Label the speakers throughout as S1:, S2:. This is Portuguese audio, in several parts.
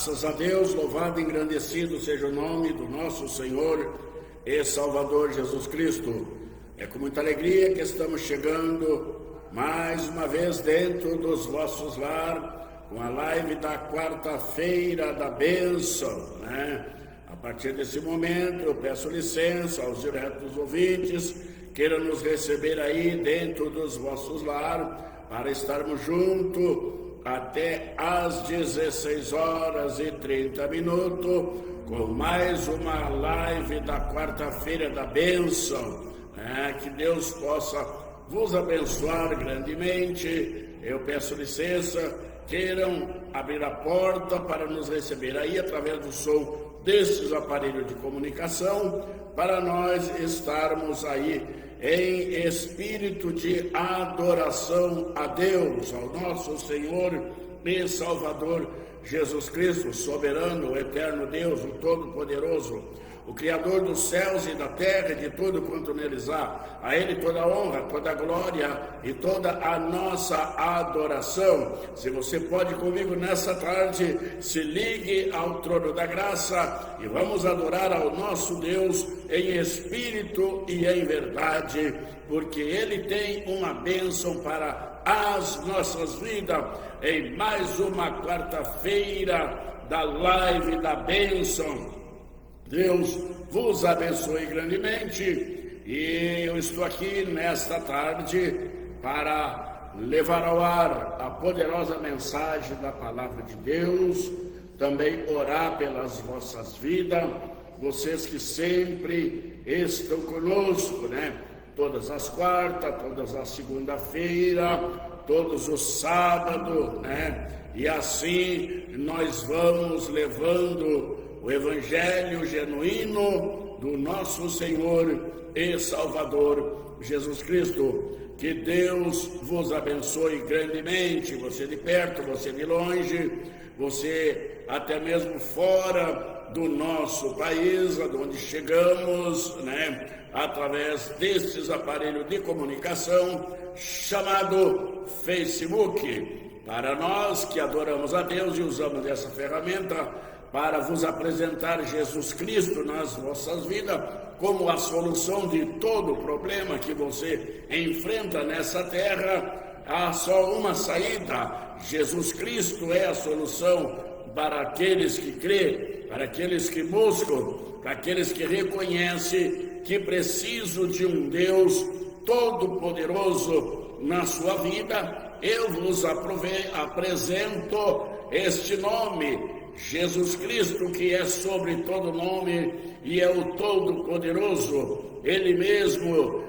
S1: Graças a Deus, louvado e engrandecido seja o nome do nosso Senhor e Salvador Jesus Cristo. É com muita alegria que estamos chegando mais uma vez dentro dos vossos lares, com a live da quarta-feira da bênção, né? A partir desse momento eu peço licença aos diretos ouvintes, queiram nos receber aí dentro dos vossos lares, para estarmos juntos até às 16h30, com mais uma live da quarta-feira da bênção, né? Que Deus possa vos abençoar grandemente. Eu peço licença, queiram abrir a porta para nos receber aí através do som desses aparelhos de comunicação, para nós estarmos aí em espírito de adoração a Deus, ao nosso Senhor e Salvador Jesus Cristo, soberano, eterno Deus, o Todo-Poderoso, o Criador dos céus e da terra e de tudo quanto neles há. A Ele toda a honra, toda a glória e toda a nossa adoração. Se você pode comigo nessa tarde, se ligue ao trono da graça e vamos adorar ao nosso Deus em espírito e em verdade, porque Ele tem uma bênção para as nossas vidas em mais uma quarta-feira da live da bênção. Deus vos abençoe grandemente, e eu estou aqui nesta tarde para levar ao ar a poderosa mensagem da palavra de Deus, também orar pelas vossas vidas, vocês que sempre estão conosco, né? Todas as quartas, todas as segunda-feira, todos os sábados, né? E assim nós vamos levando o Evangelho genuíno do nosso Senhor e Salvador Jesus Cristo. Que Deus vos abençoe grandemente, você de perto, você de longe, você até mesmo fora do nosso país, aonde chegamos, né? Através desses aparelhos de comunicação chamado Facebook. Para nós que adoramos a Deus e usamos essa ferramenta para vos apresentar Jesus Cristo nas vossas vidas como a solução de todo problema que você enfrenta nessa terra. Há só uma saída: Jesus Cristo é a solução para aqueles que crêem, para aqueles que buscam, para aqueles que reconhecem que precisam de um Deus todo-poderoso na sua vida. Eu vos apresento este nome, Jesus Cristo, que é sobre todo nome e é o Todo-Poderoso. Ele mesmo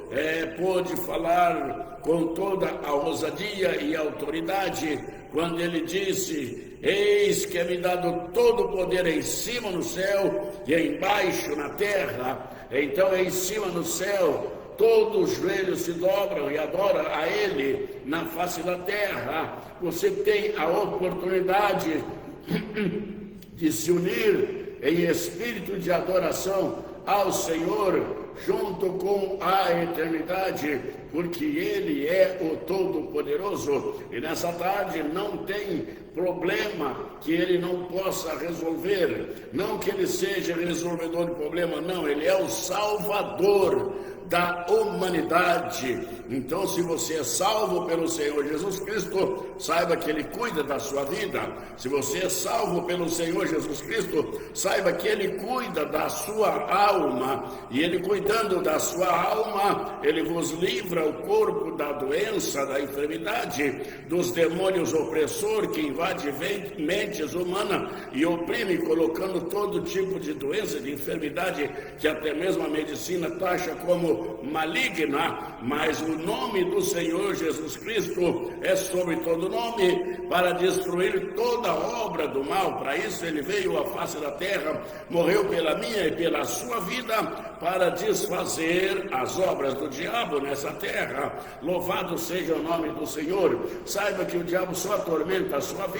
S1: pôde falar com toda a ousadia e autoridade quando ele disse: eis que é me dado todo o poder em cima no céu e embaixo na terra. Então em cima no céu todos os joelhos se dobram e adoram a Ele. Na face da terra você tem a oportunidade de se unir em espírito de adoração ao Senhor, junto com a eternidade, porque Ele é o Todo-Poderoso. E nessa tarde não tem problema que Ele não possa resolver, não que Ele seja resolvedor de problema, não, Ele é o Salvador da humanidade. Então, se você é salvo pelo Senhor Jesus Cristo, saiba que Ele cuida da sua vida. Se você é salvo pelo Senhor Jesus Cristo, saiba que Ele cuida da sua alma, e Ele cuidando da sua alma, Ele vos livra o corpo da doença, da enfermidade, dos demônios opressores que invadem mentes humanas e oprime, colocando todo tipo de doença, de enfermidade que até mesmo a medicina taxa como maligna. Mas o nome do Senhor Jesus Cristo é sobre todo nome, para destruir toda obra do mal. Para isso Ele veio à face da terra, morreu pela minha e pela sua vida, para desfazer as obras do diabo nessa terra. Louvado seja o nome do Senhor. Saiba que o diabo só atormenta a sua vida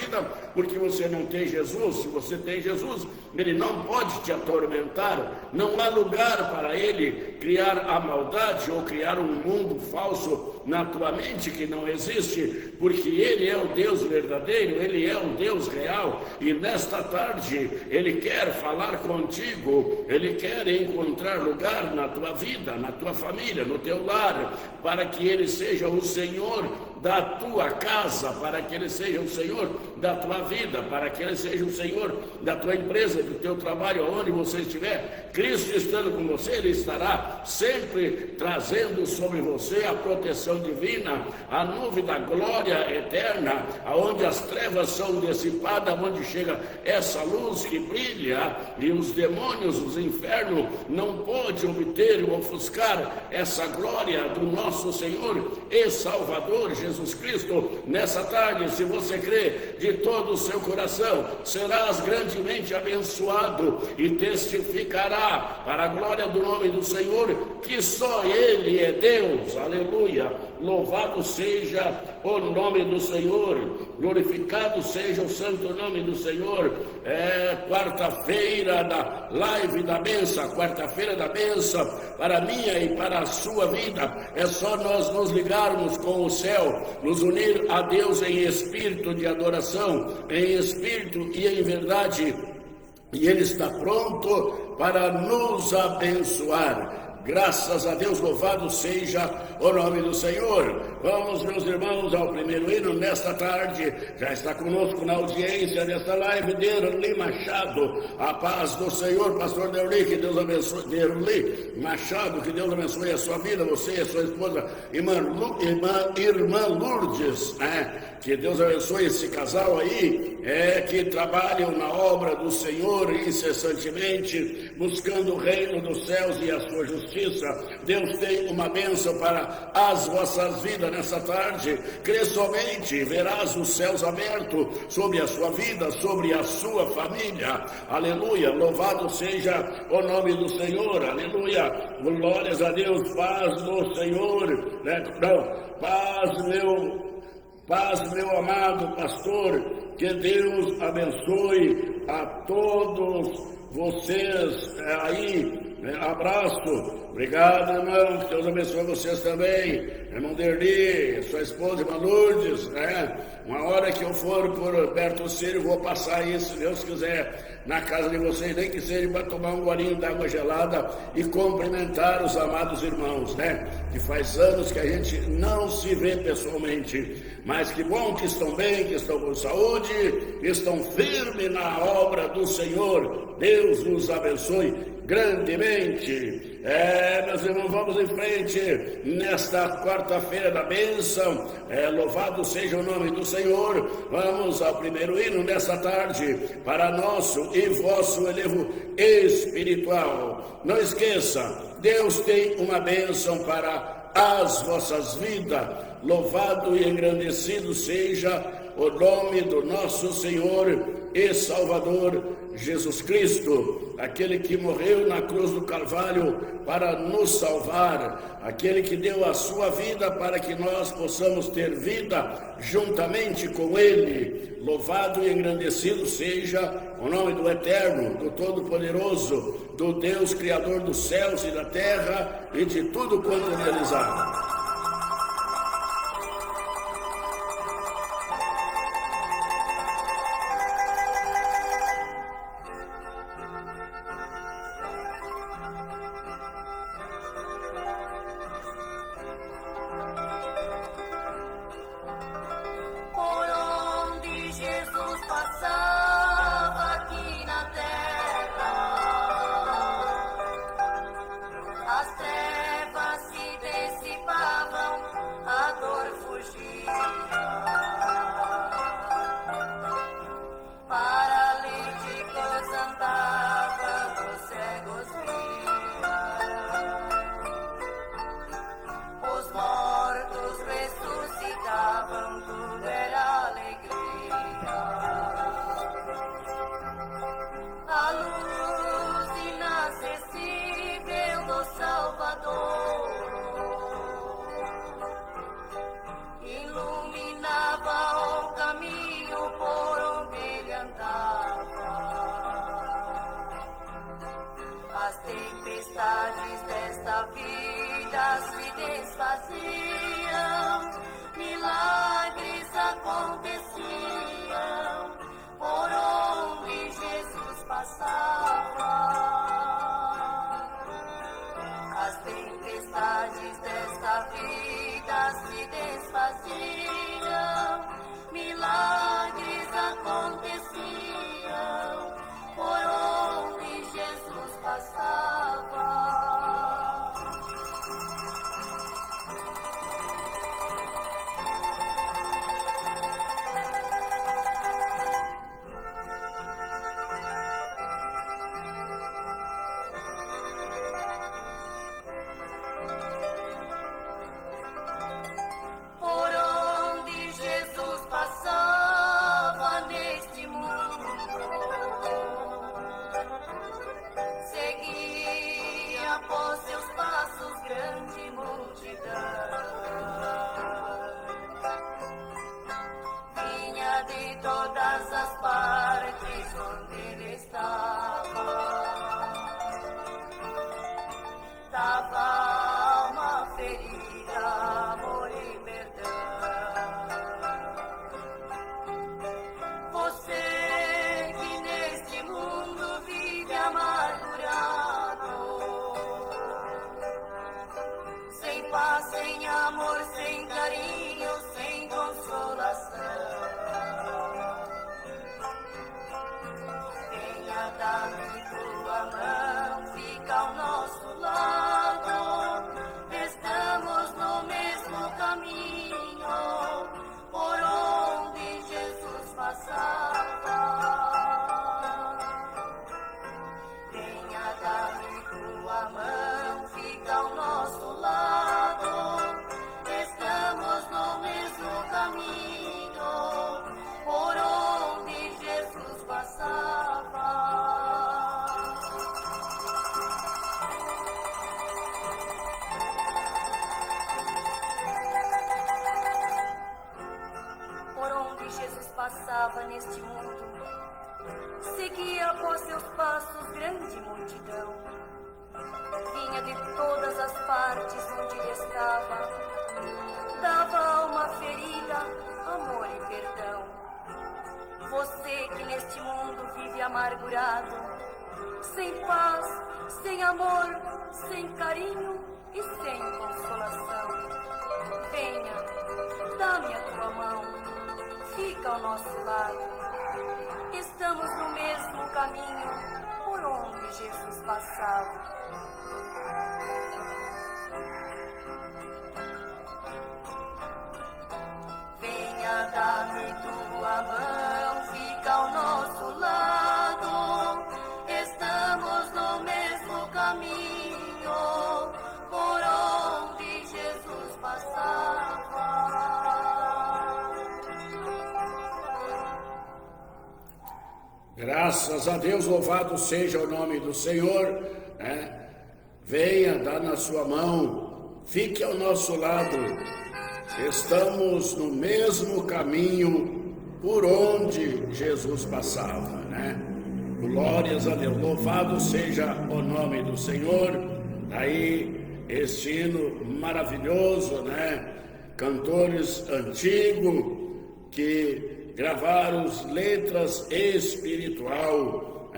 S1: porque você não tem Jesus. Se você tem Jesus, ele não pode te atormentar. Não há lugar para ele criar a maldade ou criar um mundo falso na tua mente que não existe, porque Ele é o Deus verdadeiro, Ele é o Deus real, e nesta tarde Ele quer falar contigo, Ele quer encontrar lugar na tua vida, na tua família, no teu lar, para que Ele seja o Senhor da tua casa, para que Ele seja o Senhor da tua vida, para que Ele seja o Senhor da tua empresa, do teu trabalho, aonde você estiver. Cristo estando com você, Ele estará sempre trazendo sobre você a proteção divina, a nuvem da glória eterna, aonde as trevas são dissipadas, onde chega essa luz que brilha, e os demônios, os infernos, não podem obter ou ofuscar essa glória do nosso Senhor e Salvador Jesus Cristo. Nessa tarde, se você crê de todo o seu coração, serás grandemente abençoado e testificará para a glória do nome do Senhor que só Ele é Deus. Aleluia! Louvado seja o nome do Senhor, glorificado seja o santo nome do Senhor. É quarta-feira da live da bênção, quarta-feira da bênção para a minha e para a sua vida. É só nós nos ligarmos com o céu, nos unir a Deus em espírito de adoração, em espírito e em verdade, e Ele está pronto para nos abençoar. Graças a Deus, louvado seja o nome do Senhor. Vamos, meus irmãos, ao primeiro hino nesta tarde. Já está conosco na audiência desta live Derli Machado. A paz do Senhor, pastor Derli, que Deus abençoe. Derli Machado, que Deus abençoe a sua vida, você e a sua esposa, irmã Lourdes, né? Que Deus abençoe esse casal aí, que trabalham na obra do Senhor incessantemente, buscando o reino dos céus e a sua justiça. Deus tem uma bênção para as vossas vidas nessa tarde. Crê somente e verás os céus abertos sobre a sua vida, sobre a sua família. Aleluia, louvado seja o nome do Senhor. Aleluia, glórias a Deus, paz do Senhor. Paz, meu amado pastor, que Deus abençoe a todos vocês aí. Abraço, obrigado, irmão, que Deus abençoe vocês também. Irmão Derli, sua esposa, irmã Lourdes, né? Uma hora que eu for por Berto Círio, vou passar aí, se Deus quiser, na casa de vocês, nem que seja para tomar um golinho d'água gelada e cumprimentar os amados irmãos, né? Que faz anos que a gente não se vê pessoalmente, mas que bom que estão bem, que estão com saúde, que estão firmes na obra do Senhor. Deus nos abençoe grandemente. Meus irmãos, vamos em frente nesta quarta-feira da bênção. Louvado seja o nome do Senhor. Vamos ao primeiro hino nesta tarde, para nosso e vosso elevo espiritual. Não esqueça, Deus tem uma bênção para as vossas vidas. Louvado e engrandecido seja o nome do nosso Senhor e Salvador Jesus Cristo, aquele que morreu na cruz do Calvário para nos salvar, aquele que deu a sua vida para que nós possamos ter vida juntamente com Ele. Louvado e engrandecido seja o nome do Eterno, do Todo-Poderoso, do Deus Criador dos céus e da terra e de tudo quanto neles há.
S2: Tempestades tempestades desta vida se desfaziam, milagres aconteciam por onde Jesus passava. As tempestades desta vida se desfaziam, milagres aconteciam por onde Jesus passava. Após seus passos, grande multidão vinha de todas as partes onde ele estava. Dava a alma ferida, amor e perdão. Você que neste mundo vive amargurado, sem paz, sem amor, sem carinho, sem consolação, venha dar-me tua mão, fica ao nosso lado. Estamos no mesmo caminho por onde Jesus passava. Venha dar-me tua mão, fica ao nosso lado. Estamos no mesmo caminho por onde Jesus passava. Por onde Jesus passava neste mundo, seguia após seus passos grande multidão. Vinha de todas as partes onde ele estava, dava a alma ferida, amor e perdão. Você que neste mundo vive amargurado, sem paz, sem amor, sem carinho e sem consolação, venha, dá-me a tua mão, fica ao nosso lado. Estamos no mesmo caminho por onde Jesus passava. Venha, dá-me tua mão, fica ao nosso lado. Estamos no mesmo caminho por onde Jesus passava.
S1: Graças a Deus, louvado seja o nome do Senhor, Venha, dá na sua mão, fique ao nosso lado. Estamos no mesmo caminho por onde Jesus passava, Glórias a Deus, louvado seja o nome do Senhor. Aí, este hino maravilhoso, Cantores antigos que gravaram as letras espiritual,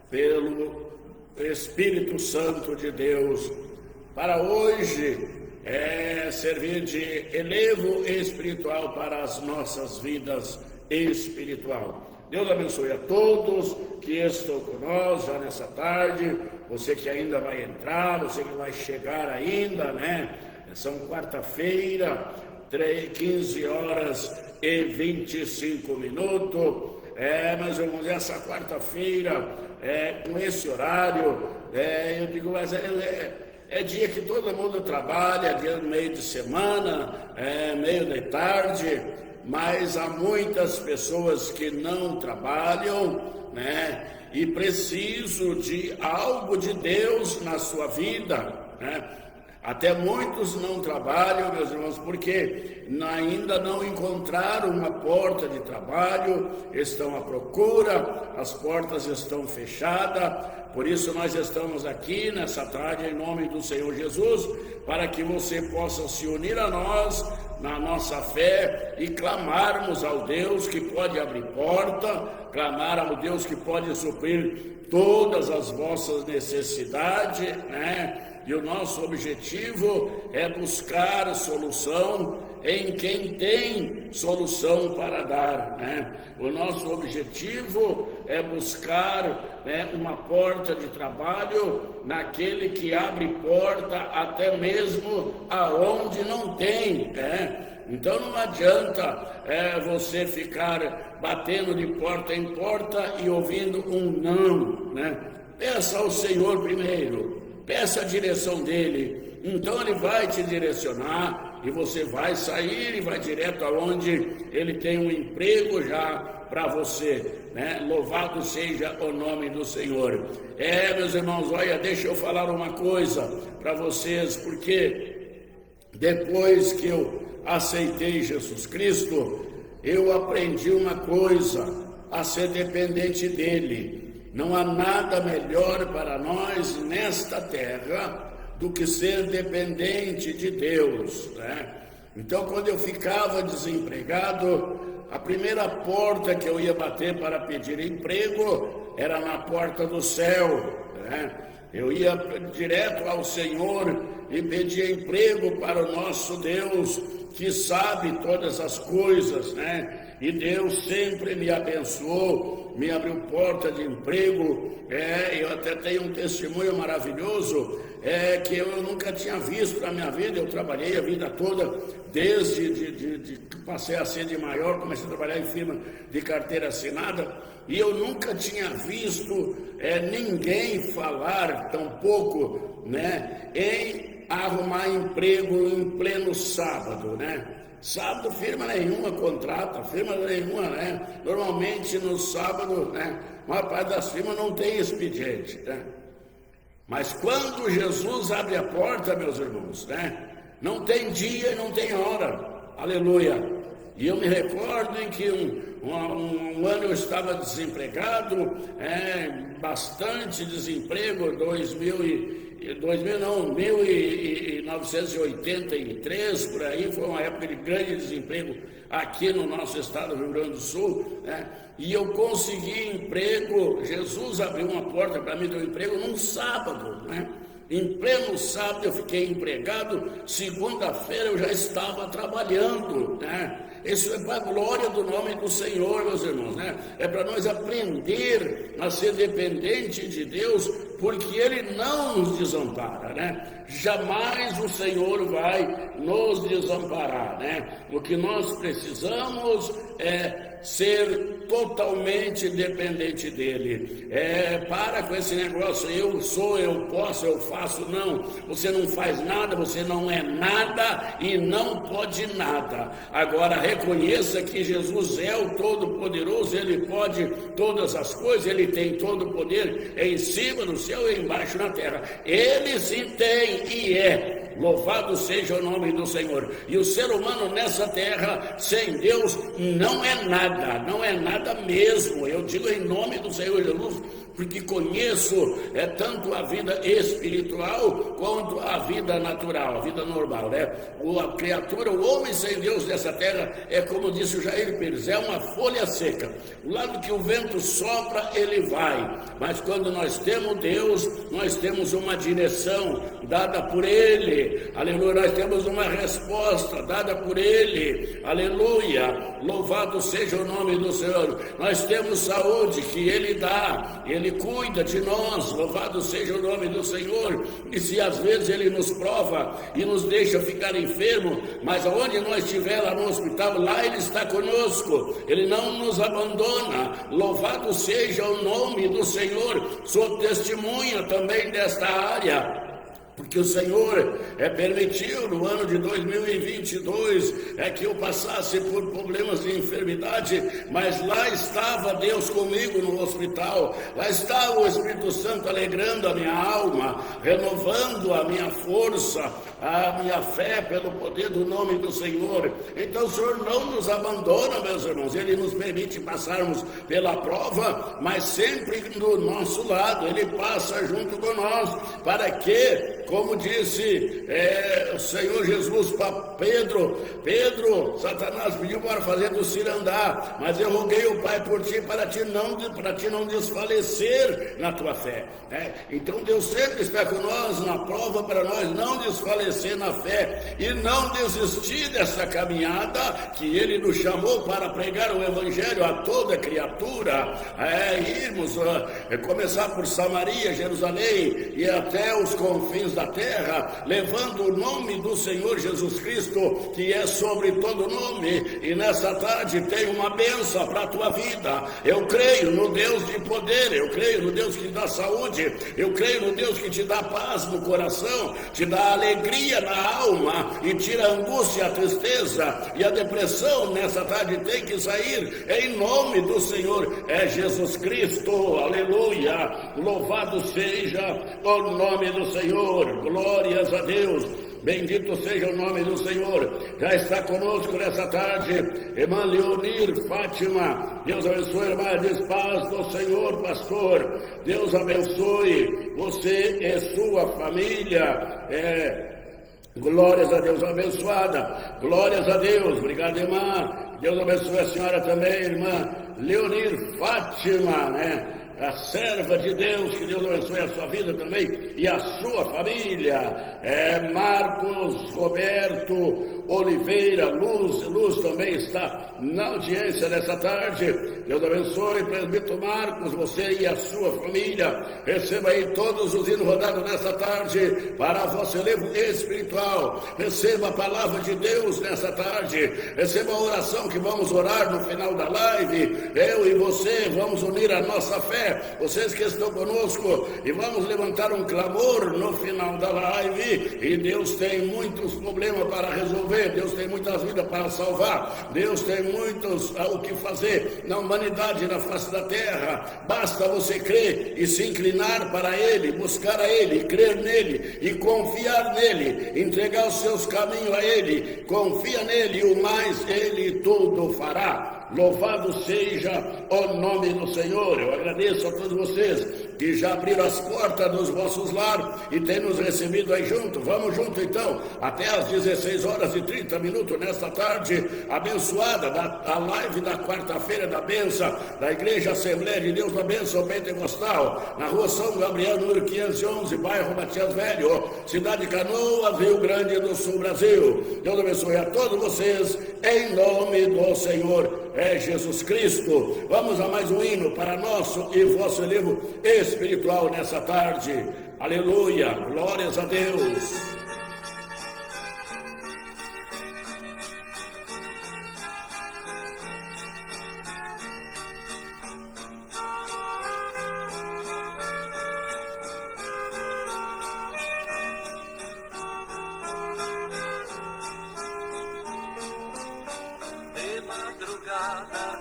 S1: pelo Espírito Santo de Deus, para hoje servir de elevo espiritual para as nossas vidas espiritual. Deus abençoe a todos que estão conosco já nessa tarde, você que ainda vai entrar, você que vai chegar ainda, São quarta-feira, 15 horas e 25 minutos, mas vamos essa quarta-feira, com esse horário, eu digo, mas é dia que todo mundo trabalha, dia no meio de semana, meio de tarde, mas há muitas pessoas que não trabalham, e precisam de algo de Deus na sua vida, Até muitos não trabalham, meus irmãos, porque ainda não encontraram uma porta de trabalho, estão à procura, as portas estão fechadas. Por isso nós estamos aqui nessa tarde em nome do Senhor Jesus, para que você possa se unir a nós na nossa fé e clamarmos ao Deus que pode abrir porta, clamar ao Deus que pode suprir todas as vossas necessidades, né? E o nosso objetivo é buscar solução em quem tem solução para dar, né? O nosso objetivo é buscar, né, uma porta de trabalho naquele que abre porta até mesmo aonde não tem, né? Então não adianta você ficar batendo de porta em porta e ouvindo um não, né? Peça ao Senhor primeiro. Peça a direção dele, então ele vai te direcionar e você vai sair e vai direto aonde ele tem um emprego já para você, né? Louvado seja o nome do Senhor. Meus irmãos, olha, deixa eu falar uma coisa para vocês, porque depois que eu aceitei Jesus Cristo, eu aprendi uma coisa, a ser dependente dele. Não há nada melhor para nós nesta terra do que ser dependente de Deus, né? Então, quando eu ficava desempregado, a primeira porta que eu ia bater para pedir emprego era na porta do céu, né? Eu ia direto ao Senhor e pedia emprego para o nosso Deus, que sabe todas as coisas, né? E Deus sempre me abençoou, me abriu porta de emprego. Eu até tenho um testemunho maravilhoso, que eu nunca tinha visto na minha vida. Eu trabalhei a vida toda, desde que passei a ser de maior, comecei a trabalhar em firma de carteira assinada, e eu nunca tinha visto ninguém falar, tampouco, né, em arrumar emprego em pleno sábado, né? Sábado, firma nenhuma contrata, firma nenhuma, né? Normalmente no sábado, né, uma parte das firmas não tem expediente, né? Mas quando Jesus abre a porta, meus irmãos, né, não tem dia e não tem hora, aleluia. E eu me recordo em que um ano eu estava desempregado, bastante desemprego, 1983, por aí, foi uma época de grande desemprego aqui no nosso estado do Rio Grande do Sul, né? E eu consegui emprego. Jesus abriu uma porta para mim, deu emprego num sábado, né? Em pleno sábado eu fiquei empregado, segunda-feira eu já estava trabalhando, né? Isso é para a glória do nome do Senhor, meus irmãos, né? É para nós aprender a ser dependente de Deus, porque Ele não nos desampara, né? Jamais o Senhor vai nos desamparar, né? O que nós precisamos é ser totalmente dependente dele. Para com esse negócio, eu sou, eu posso, eu faço. Não, você não faz nada, você não é nada e não pode nada. Agora reconheça que Jesus é o Todo-Poderoso, Ele pode todas as coisas, Ele tem todo o poder em cima do céu e embaixo na terra. Ele sim tem e é. Louvado seja o nome do Senhor. E o ser humano nessa terra, sem Deus, não é nada mesmo. Eu digo em nome do Senhor Jesus, porque conheço tanto a vida espiritual quanto a vida natural, a vida normal, né? A criatura, o homem sem Deus nessa terra é como disse o Jair Pires, é uma folha seca. O lado que o vento sopra, ele vai. Mas quando nós temos Deus, nós temos uma direção dada por Ele. Aleluia, nós temos uma resposta dada por Ele. Aleluia, louvado seja o nome do Senhor. Nós temos saúde que Ele dá, Ele cuida de nós, louvado seja o nome do Senhor. E se às vezes Ele nos prova e nos deixa ficar enfermo, mas aonde nós estiver lá no hospital, lá Ele está conosco, Ele não nos abandona, louvado seja o nome do Senhor. Sou testemunha também desta área, porque o Senhor permitiu no ano de 2022 que eu passasse por problemas de enfermidade, mas lá estava Deus comigo no hospital, lá estava o Espírito Santo alegrando a minha alma, renovando a minha força, a minha fé pelo poder do nome do Senhor. Então o Senhor não nos abandona, meus irmãos, Ele nos permite passarmos pela prova, mas sempre do nosso lado, Ele passa junto com nós, para que, como disse o Senhor Jesus para Pedro, Satanás pediu para fazer do cirandar, mas eu roguei o Pai por ti, para ti não desfalecer na tua fé. Então Deus sempre está com nós na prova, para nós não desfalecer na fé e não desistir dessa caminhada que Ele nos chamou para pregar o Evangelho a toda criatura, irmos começar por Samaria, Jerusalém e até os confins da terra, levando o nome do Senhor Jesus Cristo, que é sobre todo nome. E nessa tarde tem uma bênção para a tua vida. Eu creio no Deus de poder, eu creio no Deus que dá saúde, eu creio no Deus que te dá paz no coração, te dá alegria na alma e tira a angústia, a tristeza e a depressão. Nessa tarde tem que sair em nome do Senhor Jesus Cristo. Aleluia, louvado seja o nome do Senhor, glórias a Deus. Bendito seja o nome do Senhor. Já está conosco nessa tarde irmã Leonir Fátima. Deus abençoe, irmã, diz paz do Senhor, pastor. Deus abençoe você e sua família. Glórias a Deus, abençoada. Glórias a Deus. Obrigado, irmã. Deus abençoe a senhora também, irmã Leonir Fátima, a serva de Deus, que Deus abençoe a sua vida também e a sua família. Marcos Roberto Oliveira, Luz também está na audiência nessa tarde. Deus abençoe, presbítero Marcos, você e a sua família. Receba aí todos os hinos rodados nessa tarde para vosso elevo espiritual. Receba a palavra de Deus nessa tarde. Receba a oração que vamos orar no final da live. Eu e você vamos unir a nossa fé, vocês que estão conosco, e vamos levantar um clamor no final da live. E Deus tem muitos problemas para resolver, Deus tem muitas vidas para salvar, Deus tem muitos o que fazer na humanidade, na face da terra. Basta você crer e se inclinar para Ele, buscar a Ele, crer nele e confiar nele, entregar os seus caminhos a Ele. Confia nele e o mais Ele tudo fará. Louvado seja o nome do Senhor. Eu agradeço a todos vocês que já abriram as portas dos vossos lares e têm nos recebido aí junto. Vamos junto então, até às 16h30 nesta tarde abençoada, a live da quarta-feira da bênção da Igreja Assembleia de Deus da Bênção Pentecostal, na rua São Gabriel, número 511, bairro Matias Velho, cidade de Canoas, Rio Grande do Sul, Brasil. Deus abençoe a todos vocês, em nome do Senhor Jesus Cristo. Vamos a mais um hino para nosso e vosso elevo espiritual nessa tarde. Aleluia, glórias a Deus.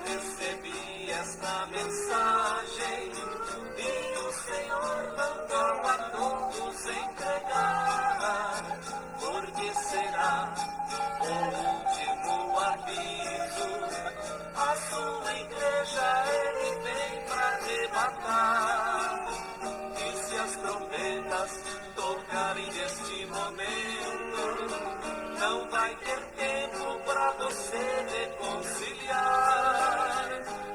S3: Recebi esta mensagem e o Senhor mandou a todos entregar, porque será o último aviso. A sua igreja Ele vem para arrebatar, e se as trombetas tocarem neste momento, não vai ter tempo para você reconciliar.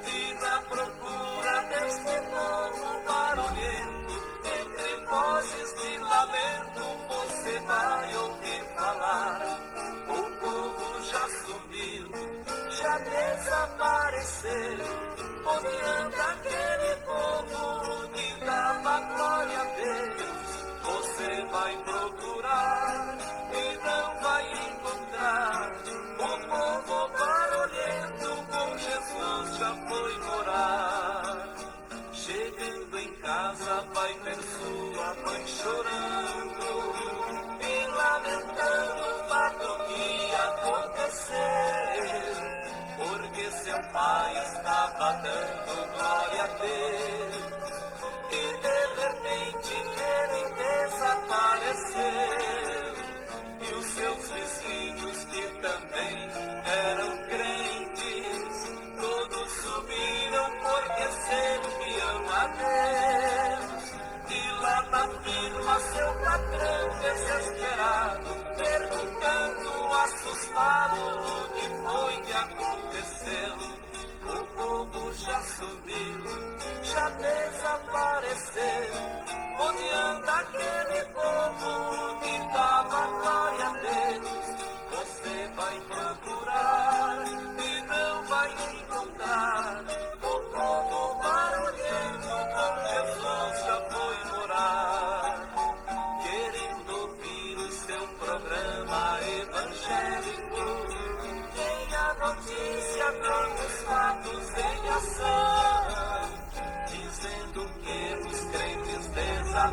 S3: E na procura deste novo barulhento, entre vozes de lamento, você vai ouvir falar. O povo já sumiu, já desapareceu. Onde anda aquele povo que dava glória a Deus? Você vai procurar e não vai encontrar. O povo barulhento com Jesus já foi morar. Chegando em casa vai ver sua mãe chorando.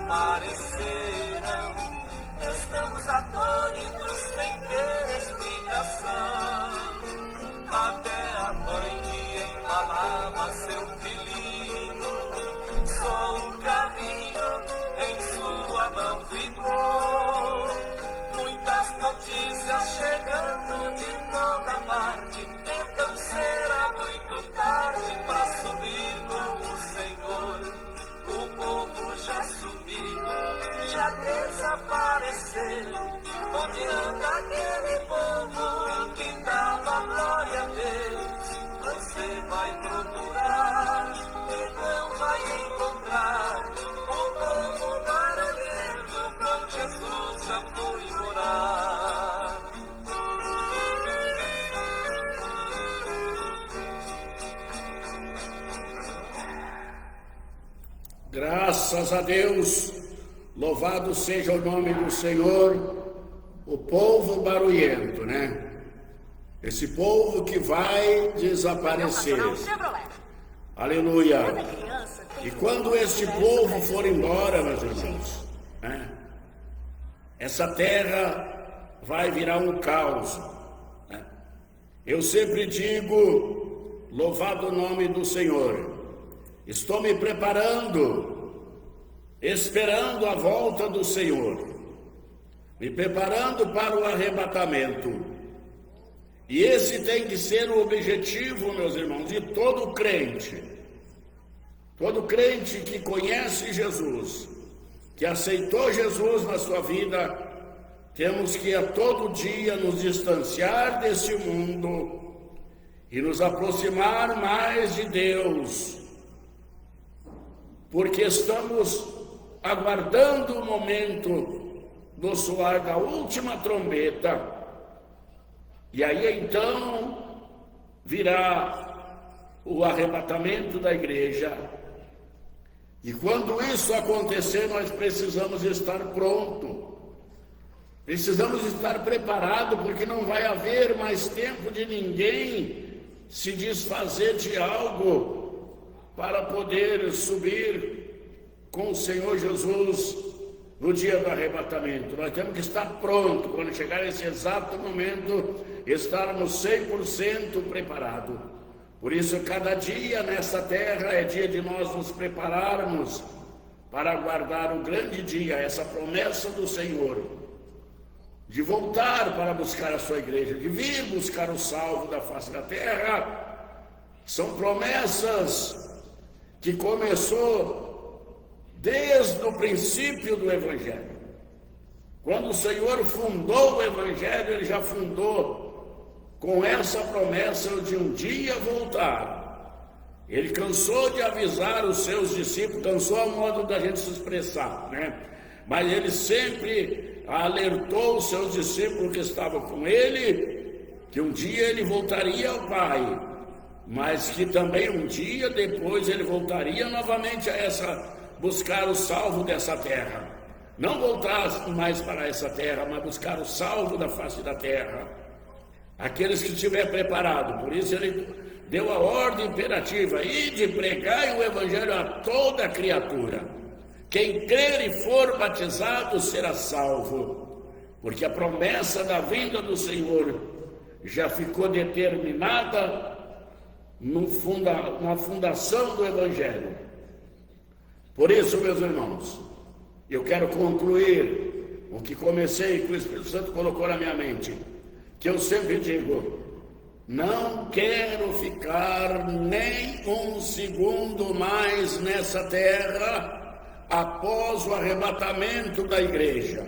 S3: desaparecerão. Estamos atônitos sem ter explicação. Até a mãe que embalava seu filhinho, só um caminho em sua mão ficou. Muitas notícias chegando de toda parte, então será muito tarde para subir com o Senhor. O povo já sumiu, já desapareceu. Onde anda aquele povo que dava glória a Deus? Você vai procurar e não vai encontrar. O povo barulhento com Jesus já foi morar.
S1: Graças a Deus, louvado seja o nome do Senhor. O povo barulhento, né? Esse povo que vai desaparecer. Aleluia. E quando este povo for embora, meus irmãos, né? Essa terra vai virar um caos, né? Eu sempre digo, louvado o nome do Senhor. Estou me preparando, esperando a volta do Senhor, me preparando para o arrebatamento. E esse tem que ser o objetivo, meus irmãos, de todo crente. Todo crente que conhece Jesus, que aceitou Jesus na sua vida, temos que a todo dia nos distanciar desse mundo e nos aproximar mais de Deus, porque estamos aguardando o momento do soar da última trombeta, e aí então virá o arrebatamento da igreja. E quando isso acontecer, nós precisamos estar pronto, precisamos estar preparados, porque não vai haver mais tempo de ninguém se desfazer de algo para poder subir com o Senhor Jesus no dia do arrebatamento. Nós temos que estar prontos, quando chegar esse exato momento, estarmos 100% preparados. Por isso, cada dia nessa terra é dia de nós nos prepararmos para aguardar o grande dia, essa promessa do Senhor, de voltar para buscar a sua igreja, de vir buscar o salvo da face da terra. São promessas que começou desde o princípio do Evangelho. Quando o Senhor fundou o Evangelho, Ele já fundou com essa promessa de um dia voltar. Ele cansou de avisar os seus discípulos, cansou ao modo da gente se expressar, né? Mas Ele sempre alertou os seus discípulos que estavam com Ele, que um dia Ele voltaria ao Pai, mas que também um dia depois Ele voltaria novamente a buscar o salvo dessa terra. Não voltar mais para essa terra, mas buscar o salvo da face da terra. Aqueles que estiver preparado. Por isso Ele deu a ordem imperativa: ide, pregai o Evangelho a toda criatura. Quem crer e for batizado será salvo. Porque a promessa da vinda do Senhor já ficou determinada na fundação do Evangelho. Por isso, meus irmãos, eu quero concluir o que comecei, que o Espírito Santo colocou na minha mente, que eu sempre digo: não quero ficar nem um segundo mais nessa terra após o arrebatamento da igreja.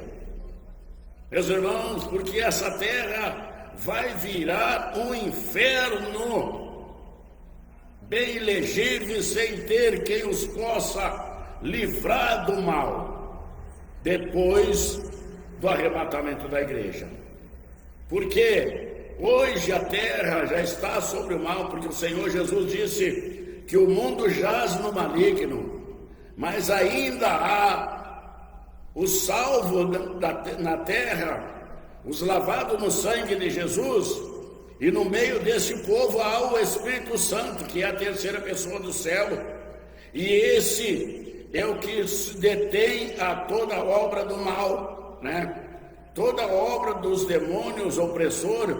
S1: Meus irmãos, porque essa terra vai virar um inferno bem legível, sem ter quem os possa livrar do mal depois do arrebatamento da igreja. Porque hoje a terra já está sobre o mal, porque o Senhor Jesus disse que o mundo jaz no maligno, mas ainda há os salvos na terra, os lavados no sangue de Jesus, e no meio desse povo há o Espírito Santo, que é a terceira pessoa do céu, e esse é o que detém a toda a obra do mal, né? Toda a obra dos demônios opressores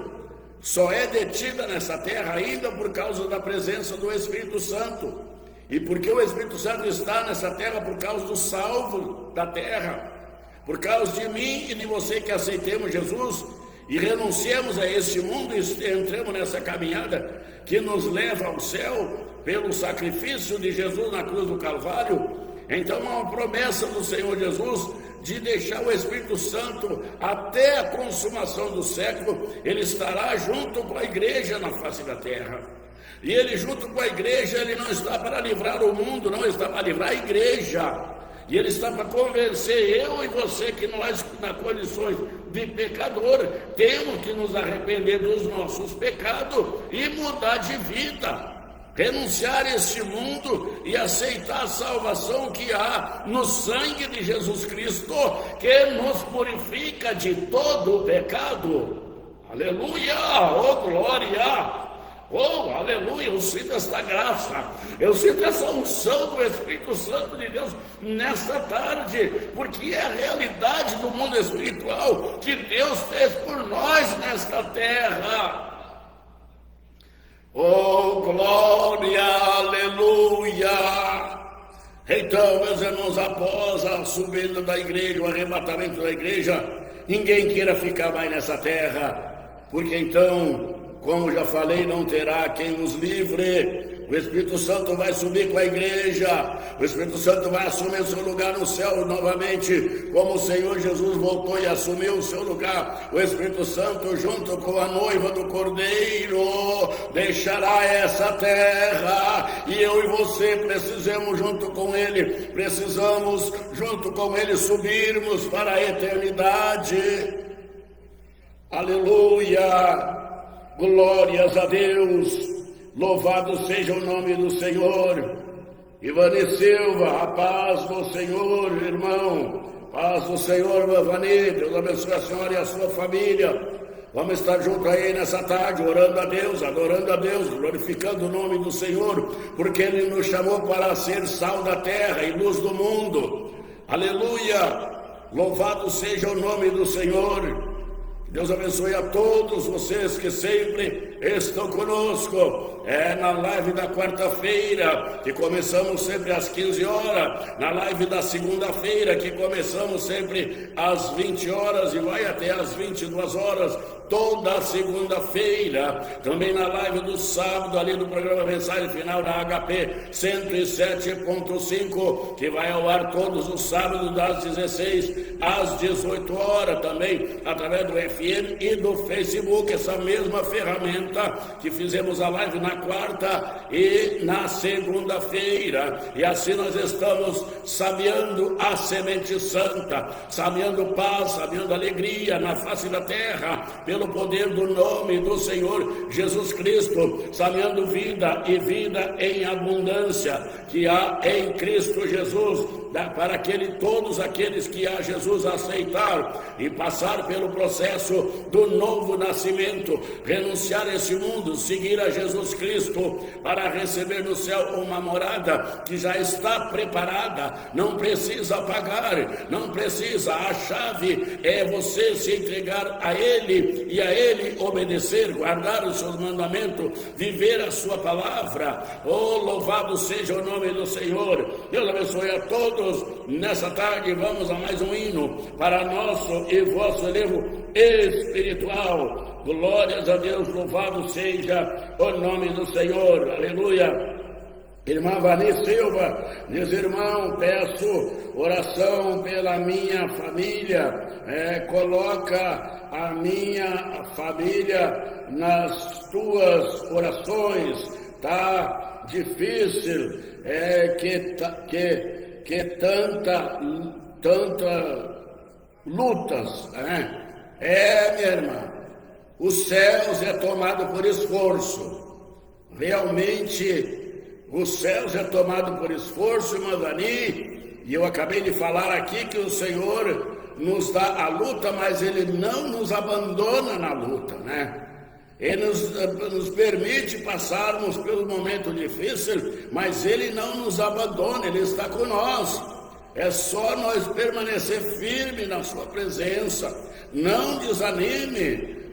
S1: só é detida nessa terra ainda por causa da presença do Espírito Santo. E porque o Espírito Santo está nessa terra por causa do salvo da terra, por causa de mim e de você que aceitemos Jesus e renunciemos a esse mundo e entremos nessa caminhada que nos leva ao céu pelo sacrifício de Jesus na cruz do Calvário. Então há uma promessa do Senhor Jesus de deixar o Espírito Santo até a consumação do século. Ele estará junto com a igreja na face da terra. E ele junto com a igreja, ele não está para livrar o mundo, não, está para livrar a igreja. E ele está para convencer eu e você que nós, nas condições de pecador, temos que nos arrepender dos nossos pecados e mudar de vida. Renunciar a este mundo e aceitar a salvação que há no sangue de Jesus Cristo, que nos purifica de todo o pecado. Aleluia! Oh, glória! Oh, aleluia, eu sinto esta graça, eu sinto essa unção do Espírito Santo de Deus nesta tarde, porque é a realidade do mundo espiritual que Deus fez por nós nesta terra. Oh, glória, aleluia. Então, meus irmãos, após a subida da igreja, o arrebatamento da igreja, ninguém queira ficar mais nessa terra, porque então, como já falei, não terá quem nos livre. O Espírito Santo vai subir com a igreja, o Espírito Santo vai assumir o seu lugar no céu novamente, como o Senhor Jesus voltou e assumiu o seu lugar. O Espírito Santo, junto com a noiva do Cordeiro, deixará essa terra, e eu e você precisamos junto com ele, subirmos para a eternidade. Aleluia! Glórias a Deus, louvado seja o nome do Senhor. Ivani Silva, a paz do Senhor, irmão, paz do Senhor, Ivani, Deus abençoe a senhora e a sua família. Vamos estar juntos aí nessa tarde, orando a Deus, adorando a Deus, glorificando o nome do Senhor, porque Ele nos chamou para ser sal da terra e luz do mundo. Aleluia, louvado seja o nome do Senhor. Deus abençoe a todos vocês que sempre estão conosco. É na live da quarta-feira, que começamos sempre às 15 horas. Na live da segunda-feira, que começamos sempre às 20 horas e vai até às 22 horas. Toda segunda-feira. Também na live do sábado, ali do programa Mensagem Final da HP 107.5, que vai ao ar todos os sábados das 16 às 18 horas. Também através do FM e do Facebook, essa mesma ferramenta que fizemos a live na quarta e na segunda-feira. E assim nós estamos sameando a semente santa, sameando paz, sameando alegria na face da terra, pelo poder do nome do Senhor Jesus Cristo, sameando vida e vida em abundância que há em Cristo Jesus, para todos aqueles que a Jesus aceitar e passar pelo processo do novo nascimento, renunciar a esse mundo, seguir a Jesus Cristo, para receber no céu uma morada que já está preparada, não precisa pagar, não precisa, a chave é você se entregar a Ele e a Ele obedecer, guardar os seus mandamentos, viver a sua palavra. Oh, louvado seja o nome do Senhor. Deus abençoe a todos. Nessa tarde vamos a mais um hino para nosso e vosso elevo espiritual. Glórias a Deus, louvado seja o nome do Senhor. Aleluia. Irmã Vani Silva diz: irmão, peço oração pela minha família, coloca a minha família nas tuas orações. Tá difícil, que tanta lutas, né? Minha irmã, os céus é tomado por esforço, realmente os céus é tomado por esforço, irmã Vani, e eu acabei de falar aqui que o Senhor nos dá a luta, mas Ele não nos abandona na luta, né? Ele nos permite passarmos pelo momento difícil, mas Ele não nos abandona, Ele está com nós. É só nós permanecer firme na sua presença. Não desanime,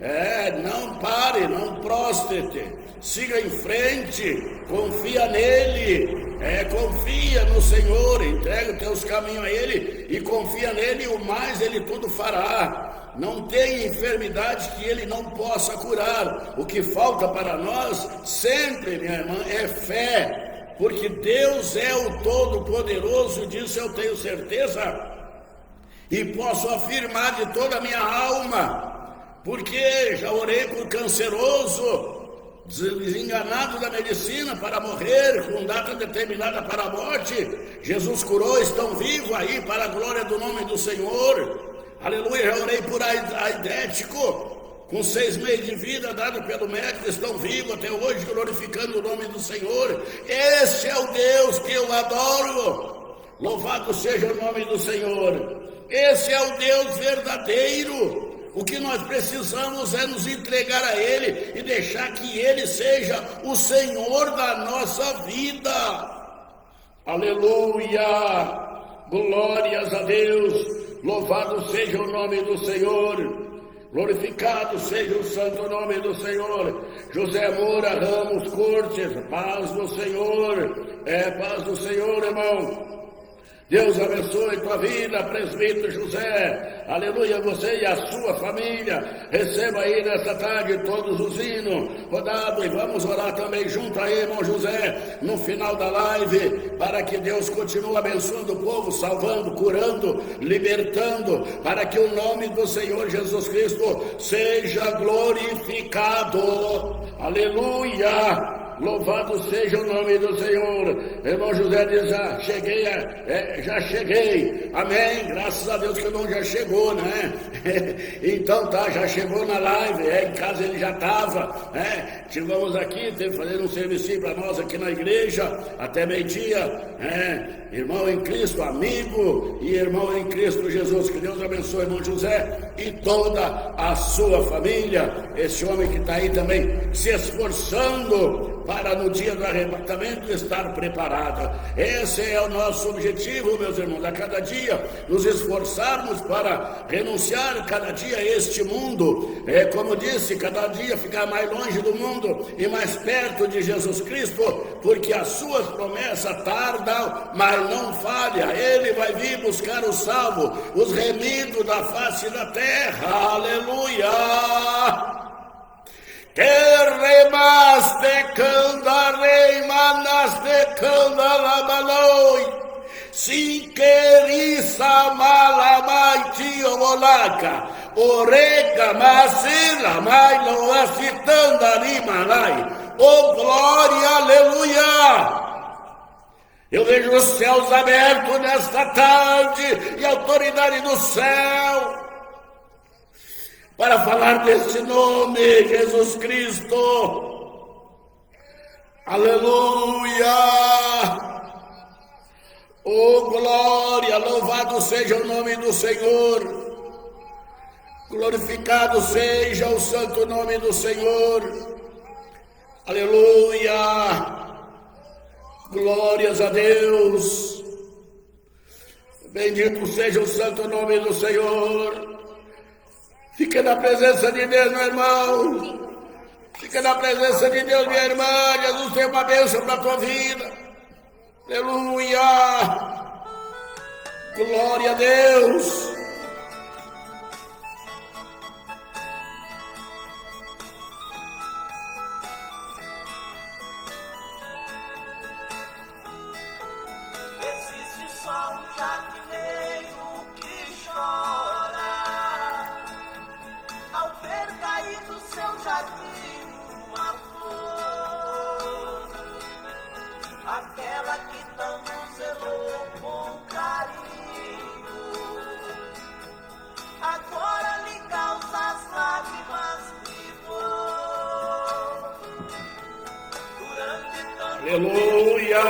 S1: não pare, não prostre-te. Siga em frente, confia nele, confia no Senhor, entrega os teus caminhos a Ele e confia nele, e o mais Ele tudo fará. Não tem enfermidade que Ele não possa curar. O que falta para nós sempre, minha irmã, é fé, porque Deus é o Todo-Poderoso, disso eu tenho certeza e posso afirmar de toda a minha alma, porque já orei por canceroso, desenganado da medicina para morrer, com data determinada para a morte. Jesus curou, estão vivos aí para a glória do nome do Senhor. Aleluia. Já orei por aidético, com 6 meses de vida dado pelo médico, estão vivos até hoje, glorificando o nome do Senhor. Esse é o Deus que eu adoro. Louvado seja o nome do Senhor. Esse é o Deus verdadeiro. O que nós precisamos é nos entregar a Ele e deixar que Ele seja o Senhor da nossa vida. Aleluia! Glórias a Deus! Louvado seja o nome do Senhor! Glorificado seja o santo nome do Senhor. José Moura Ramos Cortes, paz do Senhor. Paz do Senhor, irmão. Deus abençoe tua vida, presbítero José. Aleluia, você e a sua família. Receba aí nessa tarde todos os hinos rodados, e vamos orar também junto aí, irmão José, no final da live, para que Deus continue abençoando o povo, salvando, curando, libertando, para que o nome do Senhor Jesus Cristo seja glorificado. Aleluia! Louvado seja o nome do Senhor. Irmão José diz, já cheguei. Amém. Graças a Deus que o irmão já chegou, né? Então tá, já chegou na live. Em casa ele já estava. Estivemos aqui, fazendo um serviço para nós aqui na igreja, até meio-dia. Irmão em Cristo, amigo e irmão em Cristo Jesus. Que Deus abençoe, irmão José, e toda a sua família. Esse homem que está aí também se esforçando para no dia do arrebatamento estar preparada. Esse é o nosso objetivo, meus irmãos, a cada dia nos esforçarmos para renunciar cada dia a este mundo, como disse, cada dia ficar mais longe do mundo e mais perto de Jesus Cristo, porque as suas promessas tardam, mas não falha. Ele vai vir buscar os salvos, os remidos da face da terra. Aleluia! Que remaste canda reimaste canda labaloi, si querisa malamai tio bolaca, oreca masila mai lo assitanda rimalai. Oh glória, aleluia! Eu vejo os céus abertos nesta tarde e a autoridade do céu para falar desse nome, Jesus Cristo. Aleluia! Oh glória, louvado seja o nome do Senhor. Glorificado seja o santo nome do Senhor. Aleluia! Glórias a Deus. Bendito seja o santo nome do Senhor. Fica na presença de Deus, meu irmão. Fica na presença de Deus, minha irmã. Jesus tem uma bênção para a tua vida. Aleluia! Glória a Deus.
S3: Existe só um jardineiro que chora ao ver cair do seu jardim uma flor, aquela que tanto zelou com carinho, agora lhe causa as lágrimas que voam durante tanto
S1: Aleluia!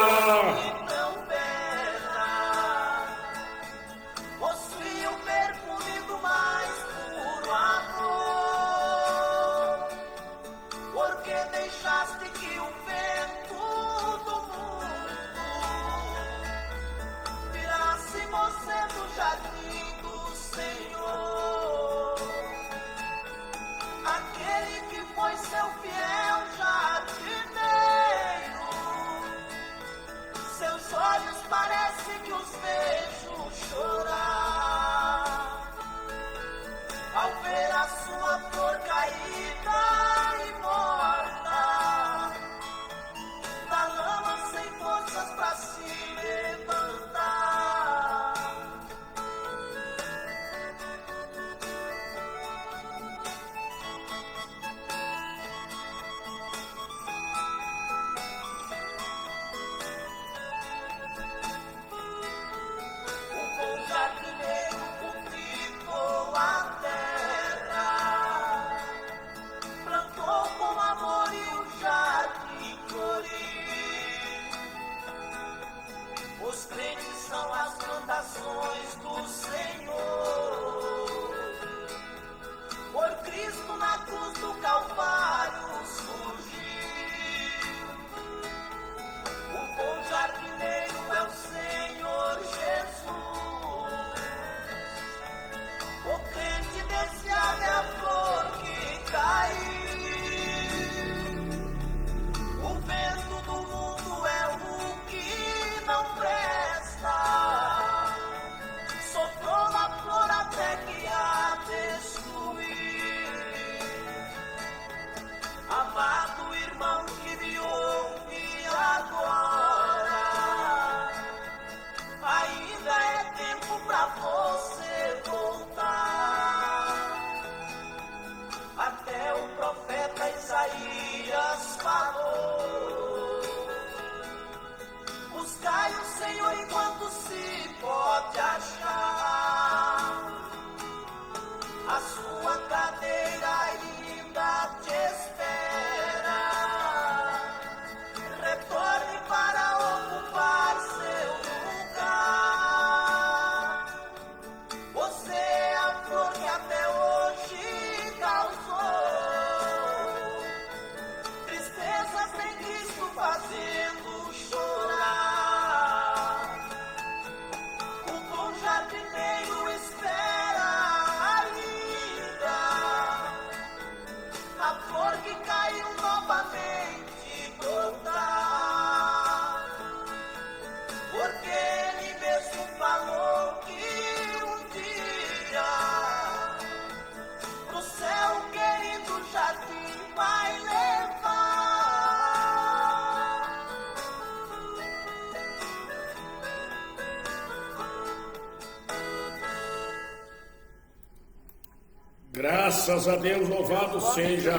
S1: Graças a Deus, louvado seja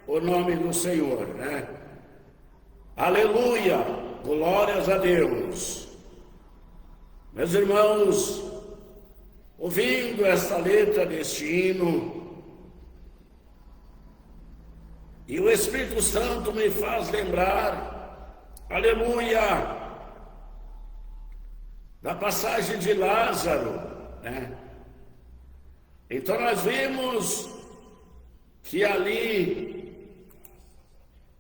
S1: o nome do Senhor, né? Aleluia, glórias a Deus. Meus irmãos, ouvindo esta letra deste hino, e o Espírito Santo me faz lembrar, aleluia, da passagem de Lázaro, né? Então nós vimos que ali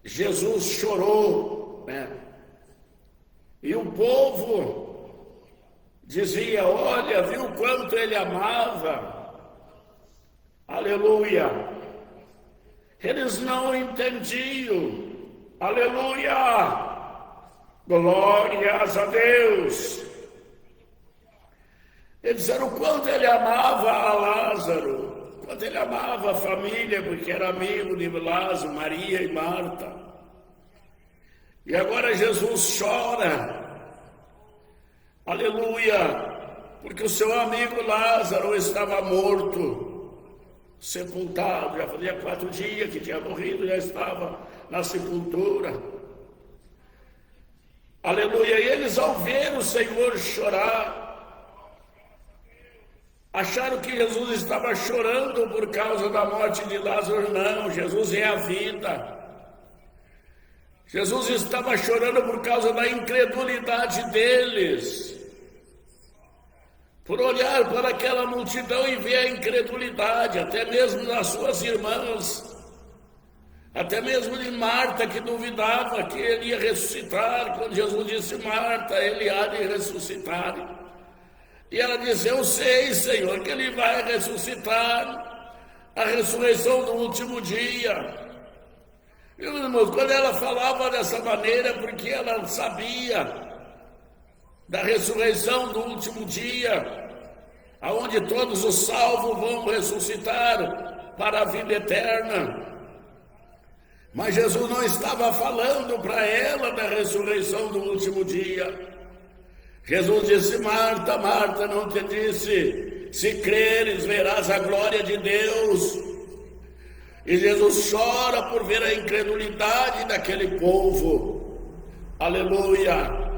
S1: Jesus chorou, né? E o povo dizia, olha, viu quanto ele amava, aleluia. Eles não entendiam, aleluia, glórias a Deus. Eles disseram o quanto ele amava a Lázaro, quanto ele amava a família, porque era amigo de Lázaro, Maria e Marta. E agora Jesus chora, aleluia, porque o seu amigo Lázaro estava morto, sepultado, já fazia 4 dias que tinha morrido, já estava na sepultura. Aleluia, e eles ao ver o Senhor chorar, acharam que Jesus estava chorando por causa da morte de Lázaro. Não, Jesus é a vida. Jesus estava chorando por causa da incredulidade deles. Por olhar para aquela multidão e ver a incredulidade, até mesmo das suas irmãs, até mesmo de Marta, que duvidava que ele ia ressuscitar. Quando Jesus disse, Marta, ele há de ressuscitar. E ela disse, eu sei, Senhor, que ele vai ressuscitar, a ressurreição do último dia. Meus irmãos, quando ela falava dessa maneira, porque ela sabia da ressurreição do último dia, aonde todos os salvos vão ressuscitar para a vida eterna. Mas Jesus não estava falando para ela da ressurreição do último dia. Jesus disse, Marta, Marta, não te disse, se creres verás a glória de Deus. E Jesus chora por ver a incredulidade daquele povo, aleluia.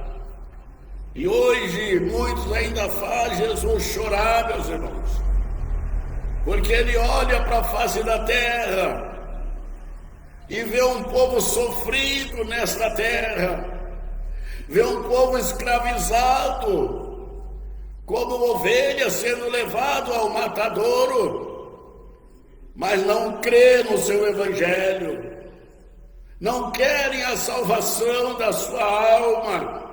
S1: E hoje muitos ainda fazem Jesus chorar, meus irmãos, porque ele olha para a face da terra e vê um povo sofrido nesta terra, vê um povo escravizado, como ovelha sendo levado ao matadouro, mas não crê no seu evangelho, não querem a salvação da sua alma,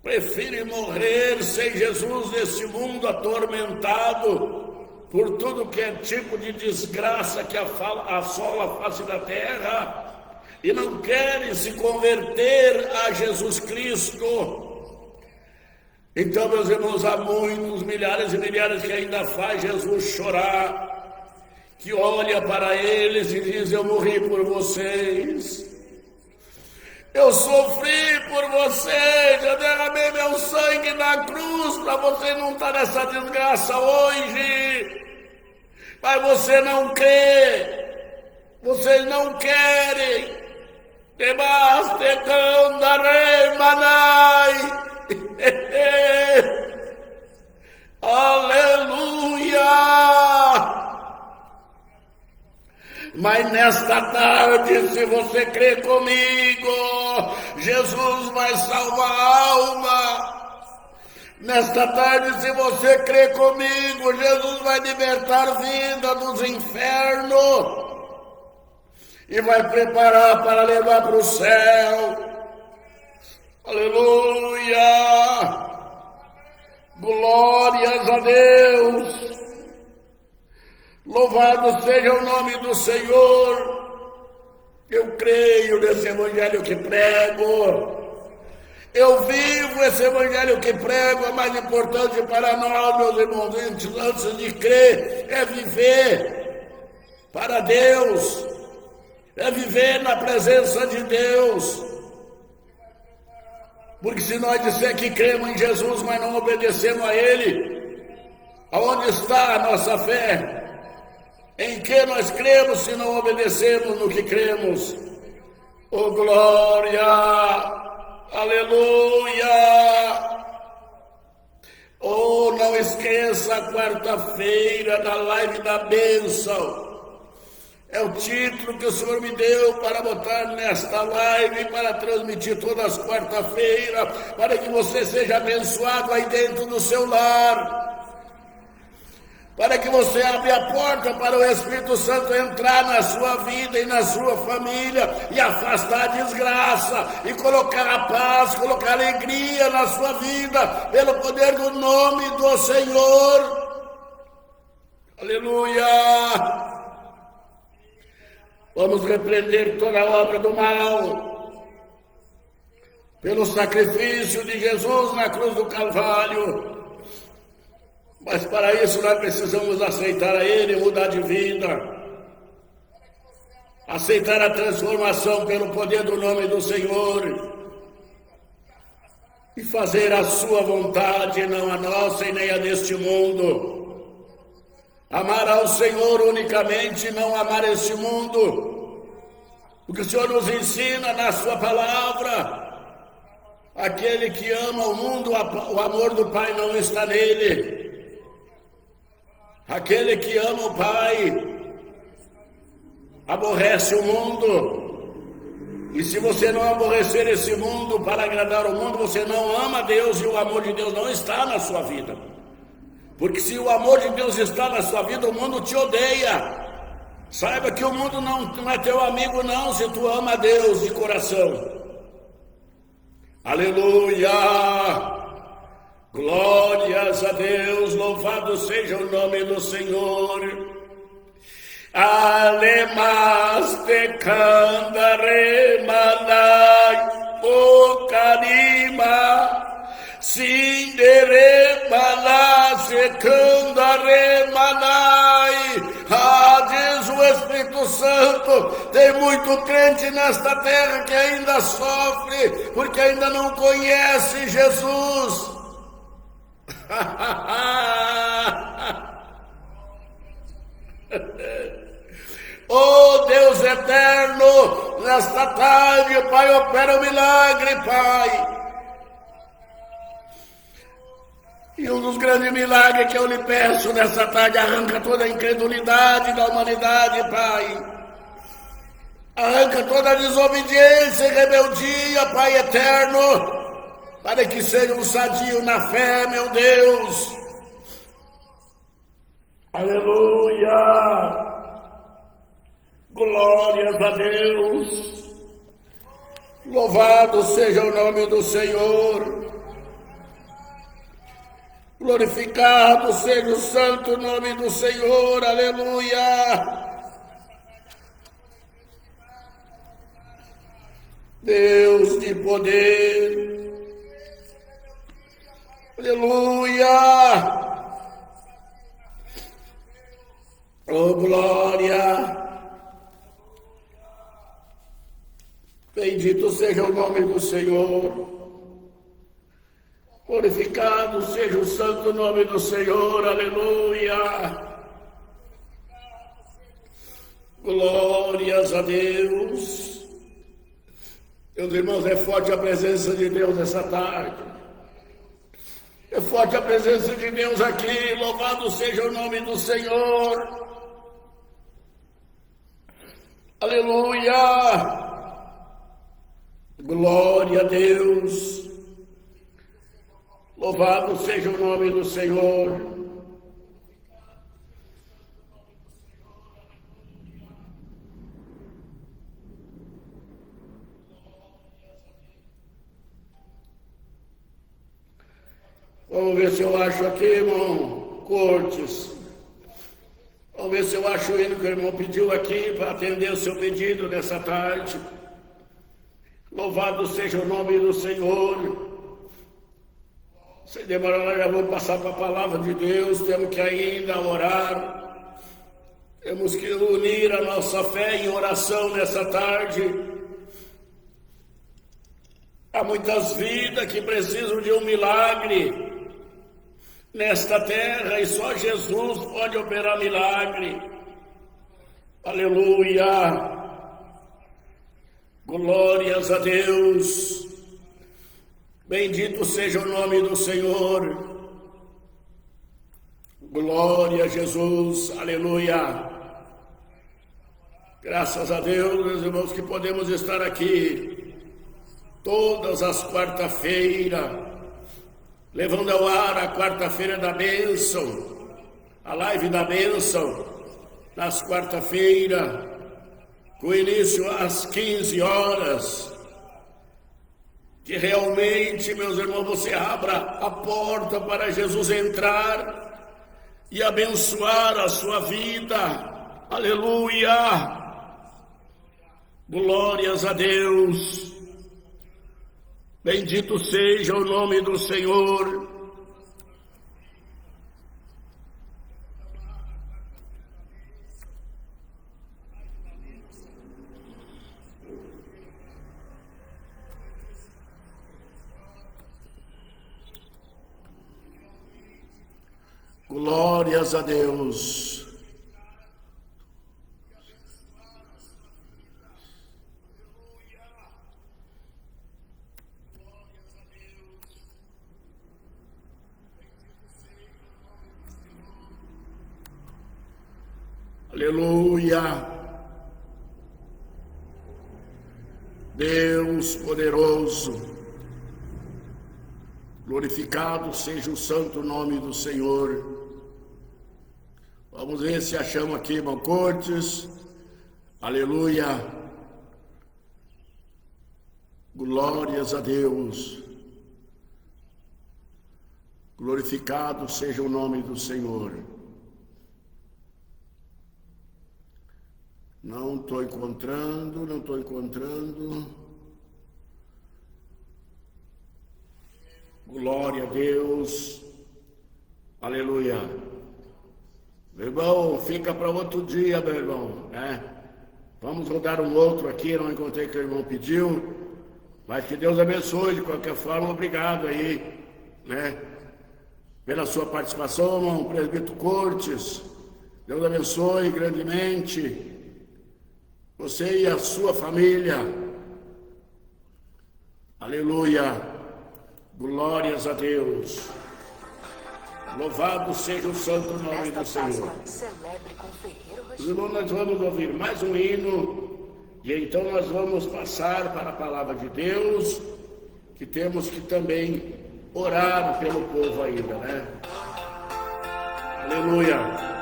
S1: preferem morrer sem Jesus nesse mundo atormentado por tudo que é tipo de desgraça que assola a face da terra, e não querem se converter a Jesus Cristo. Então, meus irmãos, há muitos, milhares e milhares que ainda faz Jesus chorar, que olha para eles e diz, eu morri por vocês, eu sofri por vocês, eu derramei meu sangue na cruz para você não estar nessa desgraça hoje, mas você não crê, vocês não querem. Aleluia! Mas nesta tarde, se você crê comigo, Jesus vai salvar a alma. Nesta tarde, se você crê comigo, Jesus vai libertar vida dos infernos e vai preparar para levar para o céu. Aleluia! Glórias a Deus! Louvado seja o nome do Senhor. Eu creio nesse evangelho que prego. Eu vivo esse evangelho que prego. É mais importante para nós, meus irmãos, antes de crer, é viver para Deus. É viver na presença de Deus. Porque se nós disser que cremos em Jesus, mas não obedecemos a Ele, aonde está a nossa fé? Em que nós cremos se não obedecemos no que cremos? Oh, glória! Aleluia! Oh, não esqueça a quarta-feira da live da bênção. É o título que o Senhor me deu para botar nesta live, para transmitir todas as quarta-feiras, para que você seja abençoado aí dentro do seu lar. Para que você abra a porta para o Espírito Santo entrar na sua vida e na sua família e afastar a desgraça e colocar a paz, colocar a alegria na sua vida, pelo poder do nome do Senhor. Aleluia! Vamos repreender toda a obra do mal, pelo sacrifício de Jesus na cruz do Calvário. Mas para isso nós precisamos aceitar a Ele, mudar de vida, aceitar a transformação pelo poder do nome do Senhor e fazer a sua vontade, não a nossa e nem a deste mundo. Amar ao Senhor unicamente, não amar este mundo, porque o Senhor nos ensina na sua palavra: aquele que ama o mundo, o amor do Pai não está nele. Aquele que ama o Pai aborrece o mundo. E se você não aborrecer esse mundo para agradar o mundo, você não ama Deus e o amor de Deus não está na sua vida. Porque se o amor de Deus está na sua vida, o mundo te odeia. Saiba que o mundo não é teu amigo não, se tu ama a Deus de coração. Aleluia! Glórias a Deus, louvado seja o nome do Senhor. Alemas te candare manai o carima sindere manase candare manai. Diz o Espírito Santo, tem muito crente nesta terra que ainda sofre porque ainda não conhece Jesus. Oh Deus eterno, nesta tarde o Pai opera um milagre, Pai. E um dos grandes milagres que eu lhe peço nessa tarde, arranca toda a incredulidade da humanidade, Pai. Arranca toda a desobediência e rebeldia, Pai eterno, para que seja um sadio na fé, meu Deus. Aleluia! Glórias a Deus! Louvado seja o nome do Senhor! Glorificado seja o santo nome do Senhor! Aleluia! Deus de poder! Aleluia! Oh, glória! Bendito seja o nome do Senhor. Glorificado seja o santo nome do Senhor. Aleluia! Glórias a Deus. Meus irmãos, é forte a presença de Deus nessa tarde. É forte a presença de Deus aqui, louvado seja o nome do Senhor. Aleluia! Glória a Deus. Louvado seja o nome do Senhor. Vamos ver se eu acho aqui, irmão Cortes. Vamos ver se eu acho o hino que o irmão pediu aqui para atender o seu pedido nessa tarde. Louvado seja o nome do Senhor. Sem demorar, nós já vamos passar para a palavra de Deus. Temos que ainda orar. Temos que unir a nossa fé em oração nessa tarde. Há muitas vidas que precisam de um milagre nesta terra e só Jesus pode operar milagre. Aleluia. Glórias a Deus. Bendito seja o nome do Senhor. Glória a Jesus. Aleluia. Graças a Deus, meus irmãos, que podemos estar aqui todas as quarta-feiras, levando ao ar a quarta-feira da bênção, a live da bênção, nas quarta-feiras, com início às 15 horas, que realmente, meus irmãos, você abra a porta para Jesus entrar e abençoar a sua vida. Aleluia! Glórias a Deus! Bendito seja o nome do Senhor. Glórias a Deus. Aleluia. Deus poderoso, glorificado seja o santo nome do Senhor. Vamos ver se achamos aqui, irmão Cortes. Aleluia. Glórias a Deus. Glorificado seja o nome do Senhor. Não estou encontrando. Glória a Deus. Aleluia. Meu irmão, fica para outro dia, meu irmão, né? Vamos rodar um outro aqui, não encontrei que o irmão pediu, mas que Deus abençoe de qualquer forma, obrigado aí, né? Pela sua participação, irmão Presbítero Cortes. Deus abençoe grandemente você e a sua família. Aleluia. Glórias a Deus. Louvado seja o santo nome do Senhor. Irmão, nós vamos ouvir mais um hino e então nós vamos passar para a palavra de Deus, que temos que também orar pelo povo ainda, né? Aleluia.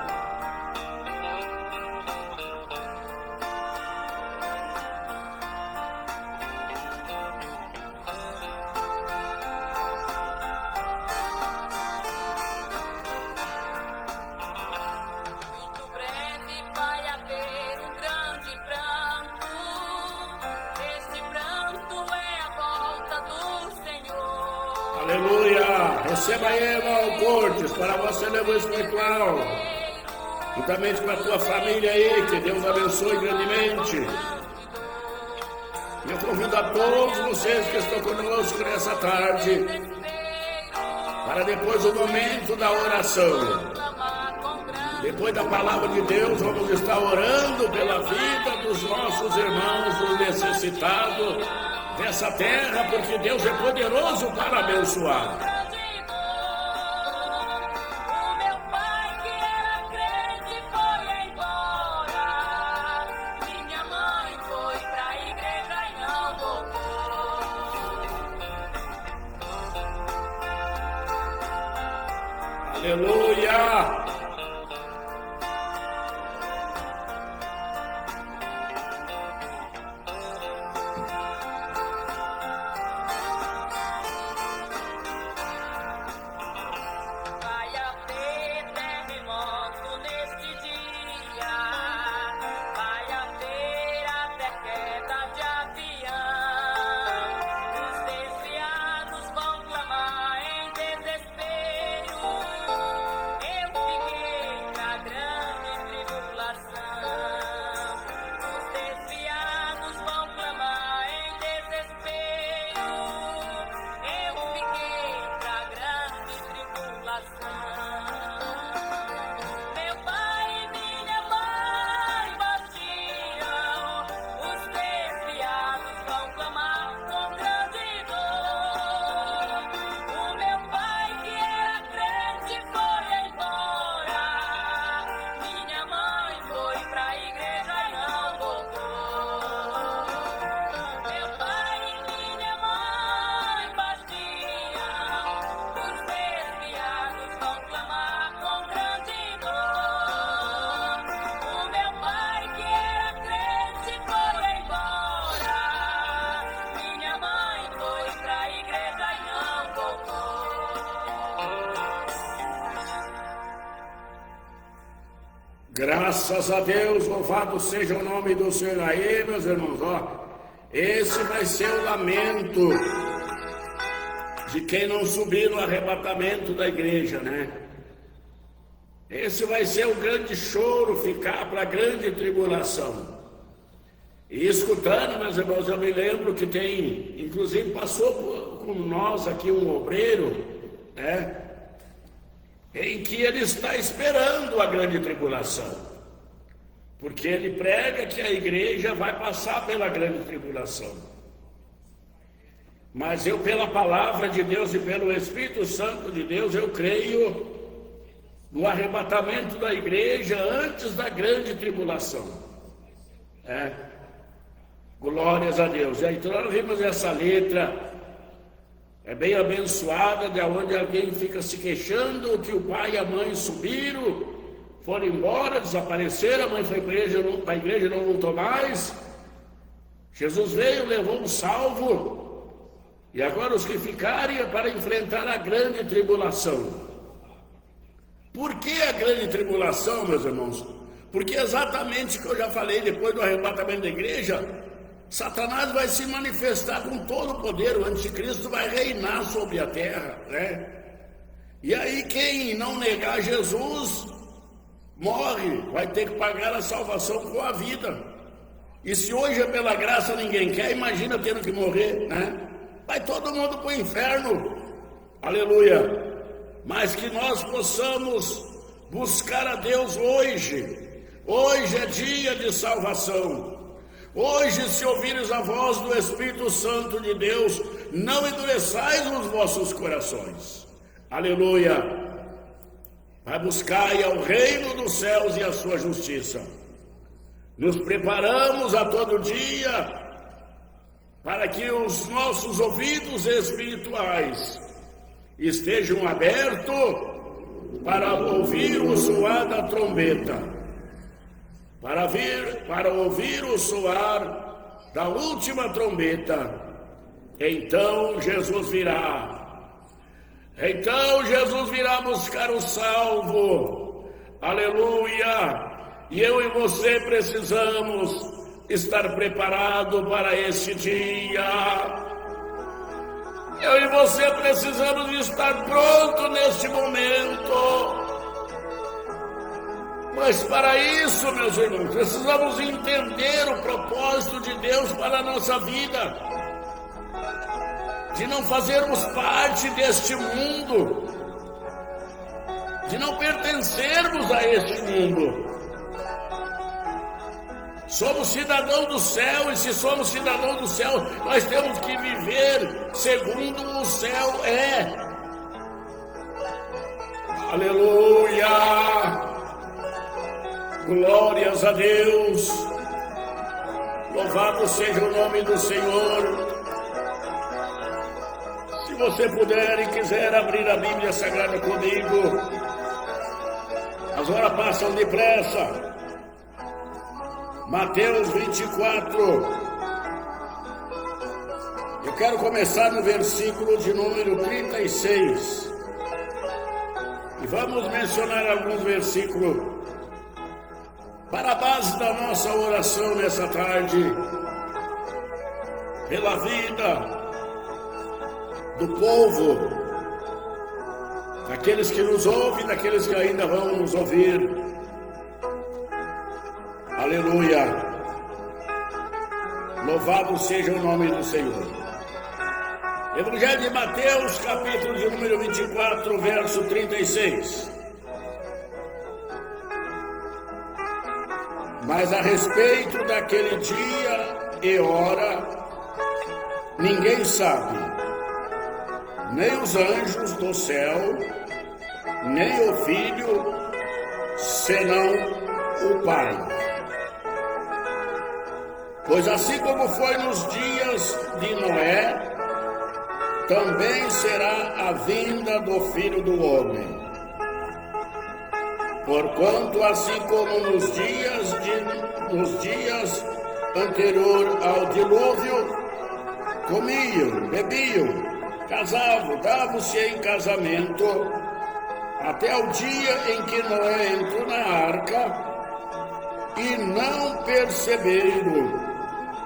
S1: Aleluia! Receba aí, irmão Cortes, para você levar o espiritual. Juntamente com a tua família aí, que Deus abençoe grandemente. Eu convido a todos vocês que estão conosco nessa tarde, para depois o momento da oração. Depois da palavra de Deus, vamos estar orando pela vida dos nossos irmãos, os necessitados dessa terra, porque Deus é poderoso para abençoar. Aleluia!
S3: Eu
S1: Graças a Deus, louvado seja o nome do Senhor. Aí, meus irmãos, ó, esse vai ser o lamento de quem não subir no arrebatamento da igreja, né? Esse vai ser o grande choro, ficar para a grande tribulação. E escutando, meus irmãos, eu me lembro que tem, inclusive passou com nós aqui um obreiro, né? Em que ele está esperando a grande tribulação, porque ele prega que a igreja vai passar pela grande tribulação. Mas eu, pela palavra de Deus e pelo Espírito Santo de Deus, eu creio no arrebatamento da igreja antes da grande tribulação. Glórias a Deus. Então nós vimos essa letra, é bem abençoada, de onde alguém fica se queixando que o pai e a mãe subiram, foram embora, desapareceram, a mãe foi para a igreja, não voltou mais. Jesus veio, levou um salvo, e agora os que ficarem é para enfrentar a grande tribulação. Por que a grande tribulação, meus irmãos? Porque exatamente o que eu já falei depois do arrebatamento da igreja, Satanás vai se manifestar com todo o poder, o anticristo vai reinar sobre a terra, né? E aí quem não negar Jesus morre, vai ter que pagar a salvação com a vida. E se hoje é pela graça ninguém quer, imagina tendo que morrer, né? Vai todo mundo para o inferno, aleluia. Mas que nós possamos buscar a Deus hoje. Hoje é dia de salvação. Hoje, se ouvires a voz do Espírito Santo de Deus, não endureçais os vossos corações. Aleluia. Vai buscar ao reino dos céus e a sua justiça. Nos preparamos a todo dia para que os nossos ouvidos espirituais estejam abertos para ouvir o soar da trombeta. Para ouvir o soar da última trombeta, então Jesus virá. Então Jesus virá buscar o salvo. Aleluia! E eu e você precisamos estar preparados para esse dia. Eu e você precisamos estar prontos neste momento. Mas para isso, meus irmãos, precisamos entender o propósito de Deus para a nossa vida, de não fazermos parte deste mundo, de não pertencermos a este mundo. Somos cidadãos do céu, e se somos cidadãos do céu, nós temos que viver segundo o céu é. Aleluia! Glórias a Deus, louvado seja o nome do Senhor. Se você puder e quiser abrir a Bíblia Sagrada comigo, as horas passam depressa. Mateus 24, eu quero começar no versículo de número 36, e vamos mencionar alguns versículos para a base da nossa oração nessa tarde, pela vida do povo, daqueles que nos ouvem, daqueles que ainda vão nos ouvir. Aleluia! Louvado seja o nome do Senhor. Evangelho de Mateus, capítulo de número 24, verso 36. Mas a respeito daquele dia e hora, ninguém sabe, nem os anjos do céu, nem o Filho, senão o Pai. Pois assim como foi nos dias de Noé, também será a vinda do Filho do Homem. Porquanto assim como nos dias anterior ao dilúvio, comiam, bebiam, casavam, davam-se em casamento, até o dia em que Noé entrou na arca, e não perceberam,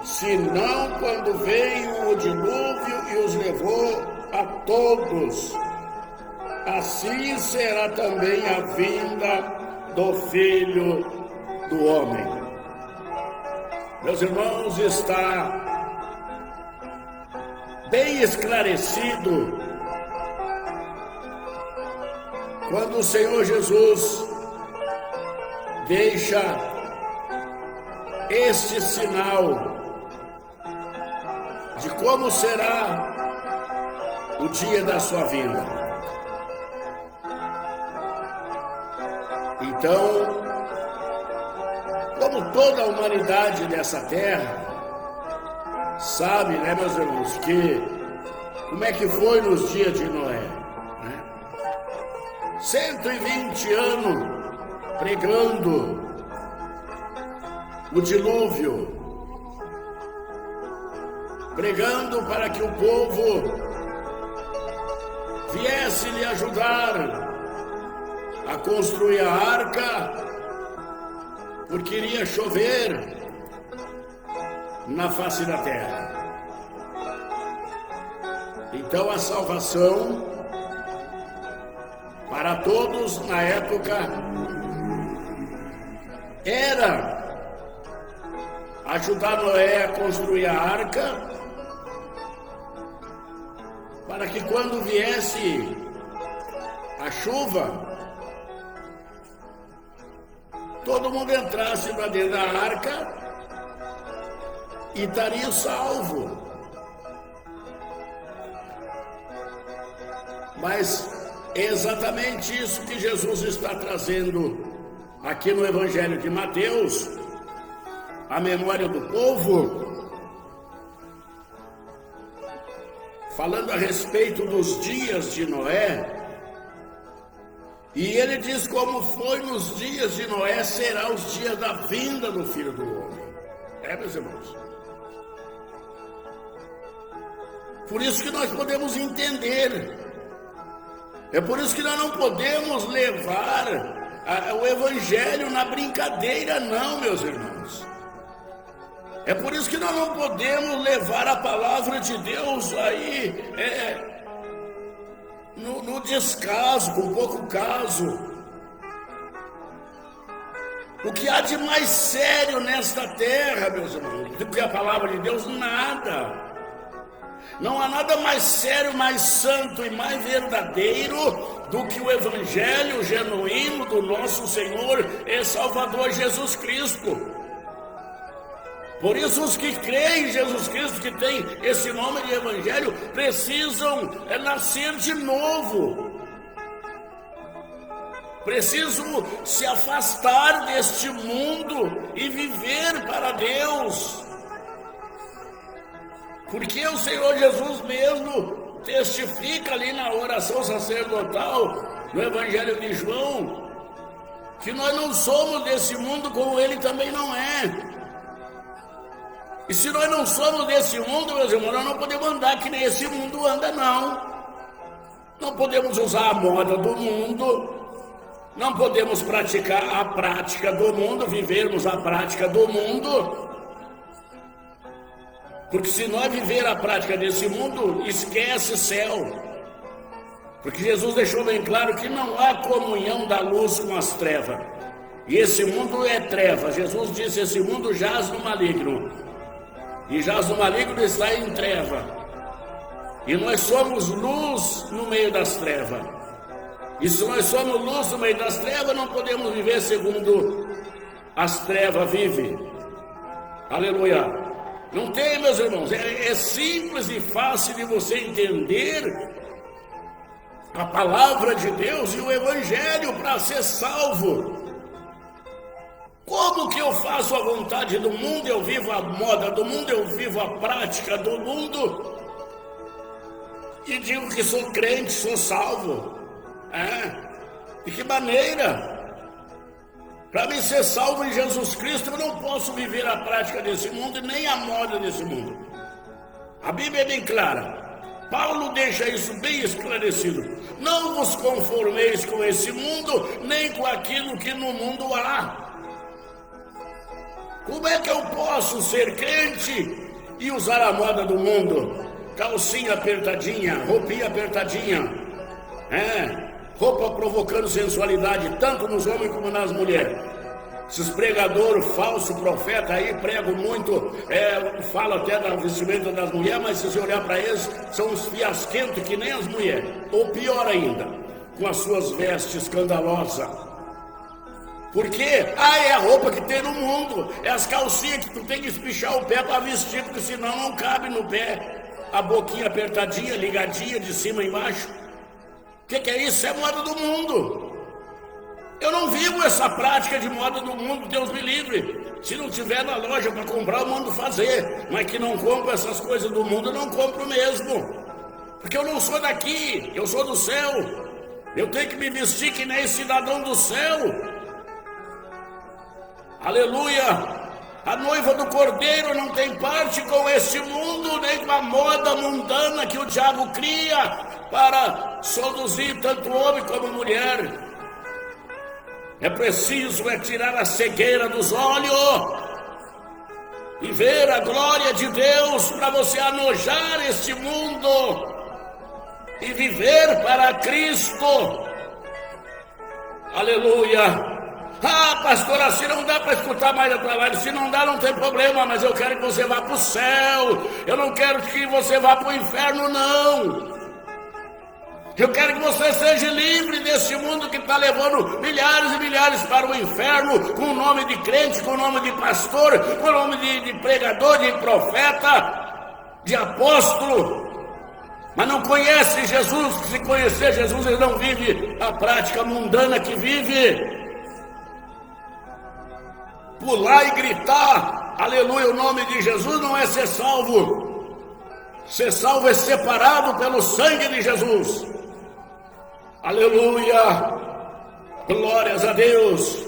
S1: senão quando veio o dilúvio e os levou a todos. Assim será também a vinda do Filho do Homem. Meus irmãos, está bem esclarecido quando o Senhor Jesus deixa este sinal de como será o dia da sua vinda. Então, como toda a humanidade dessa terra sabe, né, meus irmãos, que como é que foi nos dias de Noé, né? 120 anos pregando o dilúvio, pregando para que o povo viesse lhe ajudar a construir a arca, porque iria chover na face da terra. Então a salvação para todos na época era ajudar Noé a construir a arca, para que quando viesse a chuva, todo mundo entrasse para dentro da arca e estaria salvo. Mas é exatamente isso que Jesus está trazendo aqui no Evangelho de Mateus, a memória do povo, falando a respeito dos dias de Noé. E ele diz como foi nos dias de Noé, será os dias da vinda do Filho do Homem. Meus irmãos. Por isso que nós podemos entender. É por isso que nós não podemos levar o Evangelho na brincadeira, não, meus irmãos. É por isso que nós não podemos levar a palavra de Deus aí no descaso, com pouco caso. O que há de mais sério nesta terra, meus irmãos, do que a palavra de Deus? Nada. Não há nada mais sério, mais santo e mais verdadeiro do que o Evangelho genuíno do nosso Senhor e Salvador Jesus Cristo. Por isso os que creem em Jesus Cristo, que tem esse nome de Evangelho, precisam nascer de novo. Precisam se afastar deste mundo e viver para Deus. Porque o Senhor Jesus mesmo testifica ali na oração sacerdotal, no Evangelho de João, que nós não somos desse mundo como ele também não é. E se nós não somos desse mundo, meus irmãos, nós não podemos andar que nem esse mundo anda, não. Não podemos usar a moda do mundo, não podemos praticar a prática do mundo, vivermos a prática do mundo. Porque se nós viver a prática desse mundo, esquece céu. Porque Jesus deixou bem claro que não há comunhão da luz com as trevas. E esse mundo é treva. Jesus disse, esse mundo jaz no maligno. E jaz no maligno está em treva. E nós somos luz no meio das trevas. E se nós somos luz no meio das trevas, não podemos viver segundo as trevas vivem. Aleluia. Não tem, meus irmãos, é simples e fácil de você entender a palavra de Deus e o Evangelho para ser salvo. Como que eu faço a vontade do mundo, eu vivo a moda do mundo, eu vivo a prática do mundo e digo que sou crente, sou salvo? De que maneira? Para mim ser salvo em Jesus Cristo, eu não posso viver a prática desse mundo e nem a moda desse mundo. A Bíblia é bem clara. Paulo deixa isso bem esclarecido. Não vos conformeis com esse mundo, nem com aquilo que no mundo há. Como é que eu posso ser crente e usar a moda do mundo? Calcinha apertadinha, roupinha apertadinha, roupa provocando sensualidade, tanto nos homens como nas mulheres. Esses pregadores, falso profeta aí, pregam muito, falam até da vestimenta das mulheres, mas se você olhar para eles, são uns fiasquentos que nem as mulheres, ou pior ainda, com as suas vestes escandalosas. Por quê? É a roupa que tem no mundo, é as calcinhas que tu tem que espichar o pé para vestir, porque senão não cabe no pé, a boquinha apertadinha, ligadinha, de cima e embaixo. O que é isso? É moda do mundo. Eu não vivo essa prática de moda do mundo, Deus me livre. Se não tiver na loja para comprar, eu mando fazer. Mas que não compro essas coisas do mundo, eu não compro mesmo. Porque eu não sou daqui, eu sou do céu. Eu tenho que me vestir que nem cidadão do céu. Aleluia! A noiva do Cordeiro não tem parte com esse mundo, nem com a moda mundana que o diabo cria para seduzir tanto homem como mulher. É preciso tirar a cegueira dos olhos e ver a glória de Deus para você anojar este mundo e viver para Cristo. Aleluia! Pastor, assim não dá para escutar mais a tua live. Se não dá, não tem problema, mas eu quero que você vá para o céu. Eu não quero que você vá para o inferno, não. Eu quero que você seja livre desse mundo que está levando milhares e milhares para o inferno, com o nome de crente, com o nome de pastor, com o nome de pregador, de profeta, de apóstolo. Mas não conhece Jesus. Se conhecer Jesus, ele não vive a prática mundana que vive. Pular e gritar, aleluia, o nome de Jesus não é ser salvo. Ser salvo é separado pelo sangue de Jesus. Aleluia, glórias a Deus.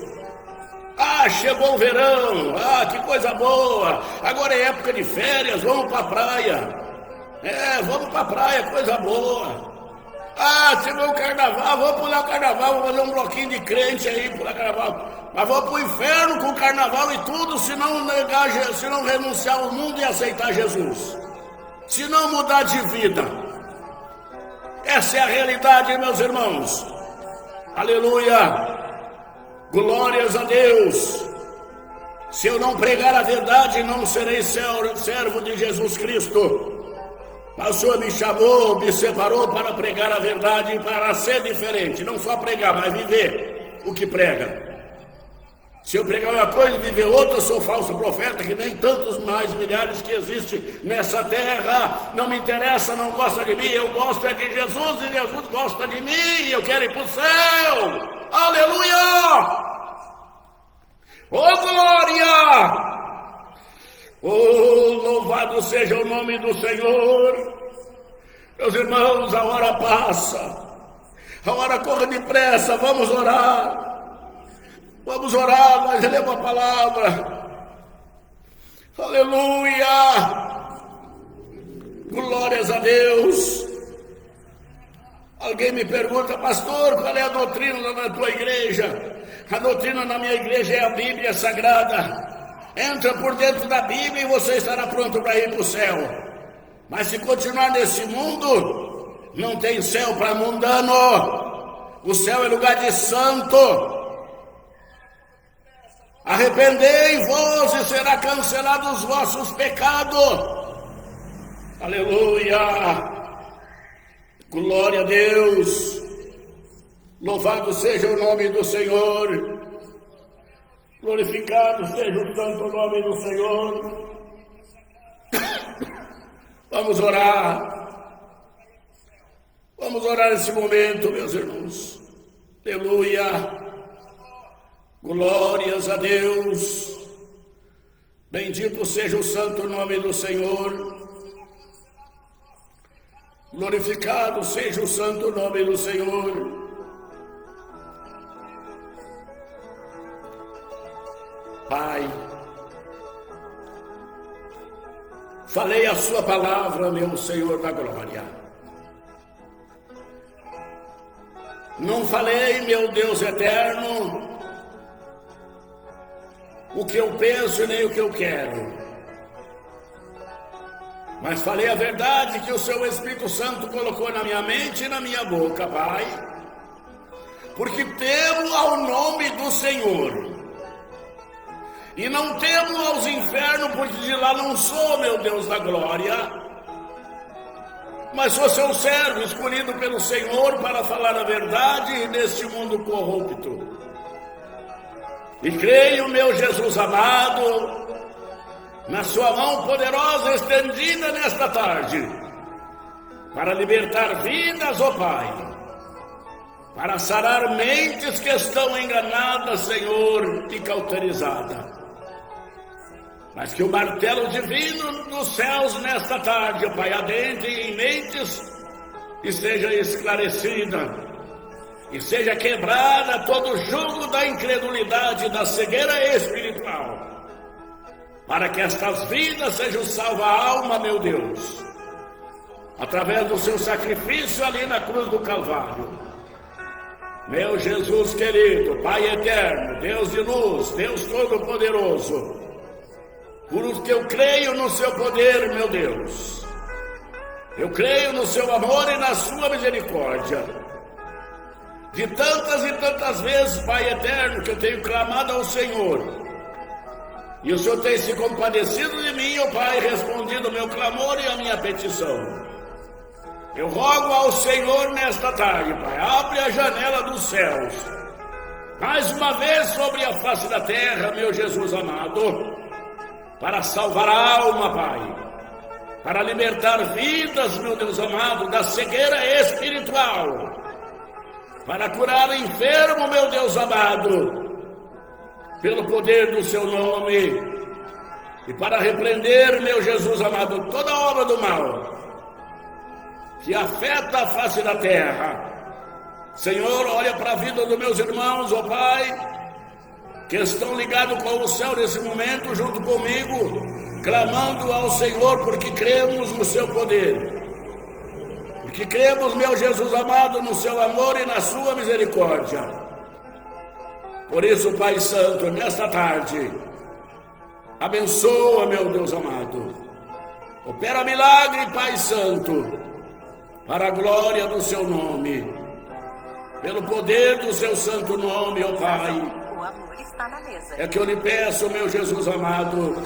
S1: Chegou o verão, que coisa boa. Agora é época de férias, vamos para a praia. Vamos para a praia, coisa boa. Chegou o carnaval, vamos pular o carnaval, vamos fazer um bloquinho de crente aí, pular carnaval. Mas vou para o inferno com o carnaval e tudo, se não renunciar ao mundo e aceitar Jesus. Se não mudar de vida. Essa é a realidade, meus irmãos. Aleluia. Glórias a Deus. Se eu não pregar a verdade, não serei servo de Jesus Cristo. Mas o Senhor me chamou, me separou para pregar a verdade e para ser diferente. Não só pregar, mas viver o que prega. Se eu pregar uma coisa e viver outra, eu sou falso profeta, que nem tantos mais milhares que existem nessa terra. Não me interessa, não gosta de mim, eu gosto de Jesus e Jesus gosta de mim, eu quero ir para o céu. Aleluia! Glória! Louvado seja o nome do Senhor. Meus irmãos, a hora passa, a hora corre depressa, vamos orar. Vamos orar, nós lemos a palavra. Aleluia! Glórias a Deus. Alguém me pergunta, pastor, qual é a doutrina na tua igreja? A doutrina na minha igreja é a Bíblia Sagrada. Entra por dentro da Bíblia e você estará pronto para ir para o céu. Mas se continuar nesse mundo, não tem céu para mundano. O céu é lugar de santo. Arrependei-vos e será cancelados os vossos pecados. Aleluia. Glória a Deus. Louvado seja o nome do Senhor. Glorificado seja o santo nome do Senhor. Vamos orar. Vamos orar nesse momento, meus irmãos. Aleluia. Glórias a Deus. Bendito seja o santo nome do Senhor. Glorificado seja o santo nome do Senhor. Pai, falei a sua palavra, meu Senhor da glória. Não falei, meu Deus eterno, o que eu penso e nem o que eu quero. Mas falei a verdade que o seu Espírito Santo colocou na minha mente e na minha boca, Pai. Porque temo ao nome do Senhor. E não temo aos infernos, porque de lá não sou, meu Deus da glória. Mas sou seu servo, escolhido pelo Senhor para falar a verdade neste mundo corrupto. E creio, meu Jesus amado, na sua mão poderosa estendida nesta tarde, para libertar vidas, ó Pai, para sarar mentes que estão enganadas, Senhor, e cauterizadas. Mas que o martelo divino dos céus nesta tarde, ó Pai, adentre em mentes e seja esclarecida, e seja quebrada todo o jugo da incredulidade e da cegueira espiritual, para que estas vidas sejam salva a alma, meu Deus, através do seu sacrifício ali na cruz do Calvário. Meu Jesus querido, Pai eterno, Deus de luz, Deus todo-poderoso, por que eu creio no seu poder, meu Deus, eu creio no seu amor e na sua misericórdia. De tantas e tantas vezes, Pai eterno, que eu tenho clamado ao Senhor, e o Senhor tem se compadecido de mim, ó Pai, respondido o meu clamor e a minha petição. Eu rogo ao Senhor nesta tarde, Pai, abre a janela dos céus, mais uma vez sobre a face da terra, meu Jesus amado, para salvar a alma, Pai, para libertar vidas, meu Deus amado, da cegueira espiritual, para curar o enfermo, meu Deus amado, pelo poder do seu nome, e para repreender, meu Jesus amado, toda obra do mal que afeta a face da terra. Senhor, olha para a vida dos meus irmãos, ó Pai, que estão ligados com o céu nesse momento, junto comigo, clamando ao Senhor, porque cremos no seu poder, porque cremos, meu Jesus amado, no seu amor e na sua misericórdia. Por isso, Pai Santo, nesta tarde, abençoa, meu Deus amado, opera milagre, Pai Santo, para a glória do seu nome, pelo poder do seu santo nome, ó Pai.
S2: O amor está na mesa.
S1: É que eu lhe peço, meu Jesus amado,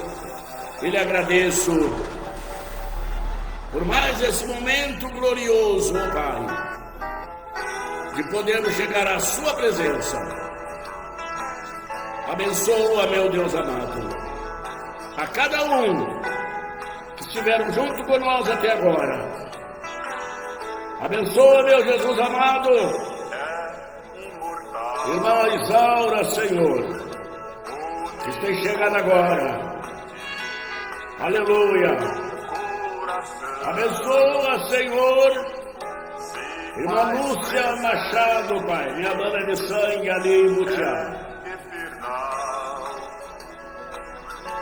S1: e lhe agradeço por mais esse momento glorioso, ó Pai, de podermos chegar à sua presença. Abençoa, meu Deus amado, a cada um que estiveram junto com nós até agora. Abençoa, meu Jesus amado, irmã Isaura, Senhor, que tem chegado agora. Aleluia. Abençoa, Senhor, irmã Lúcia Machado, Pai, minha dona de sangue ali em Mutiá.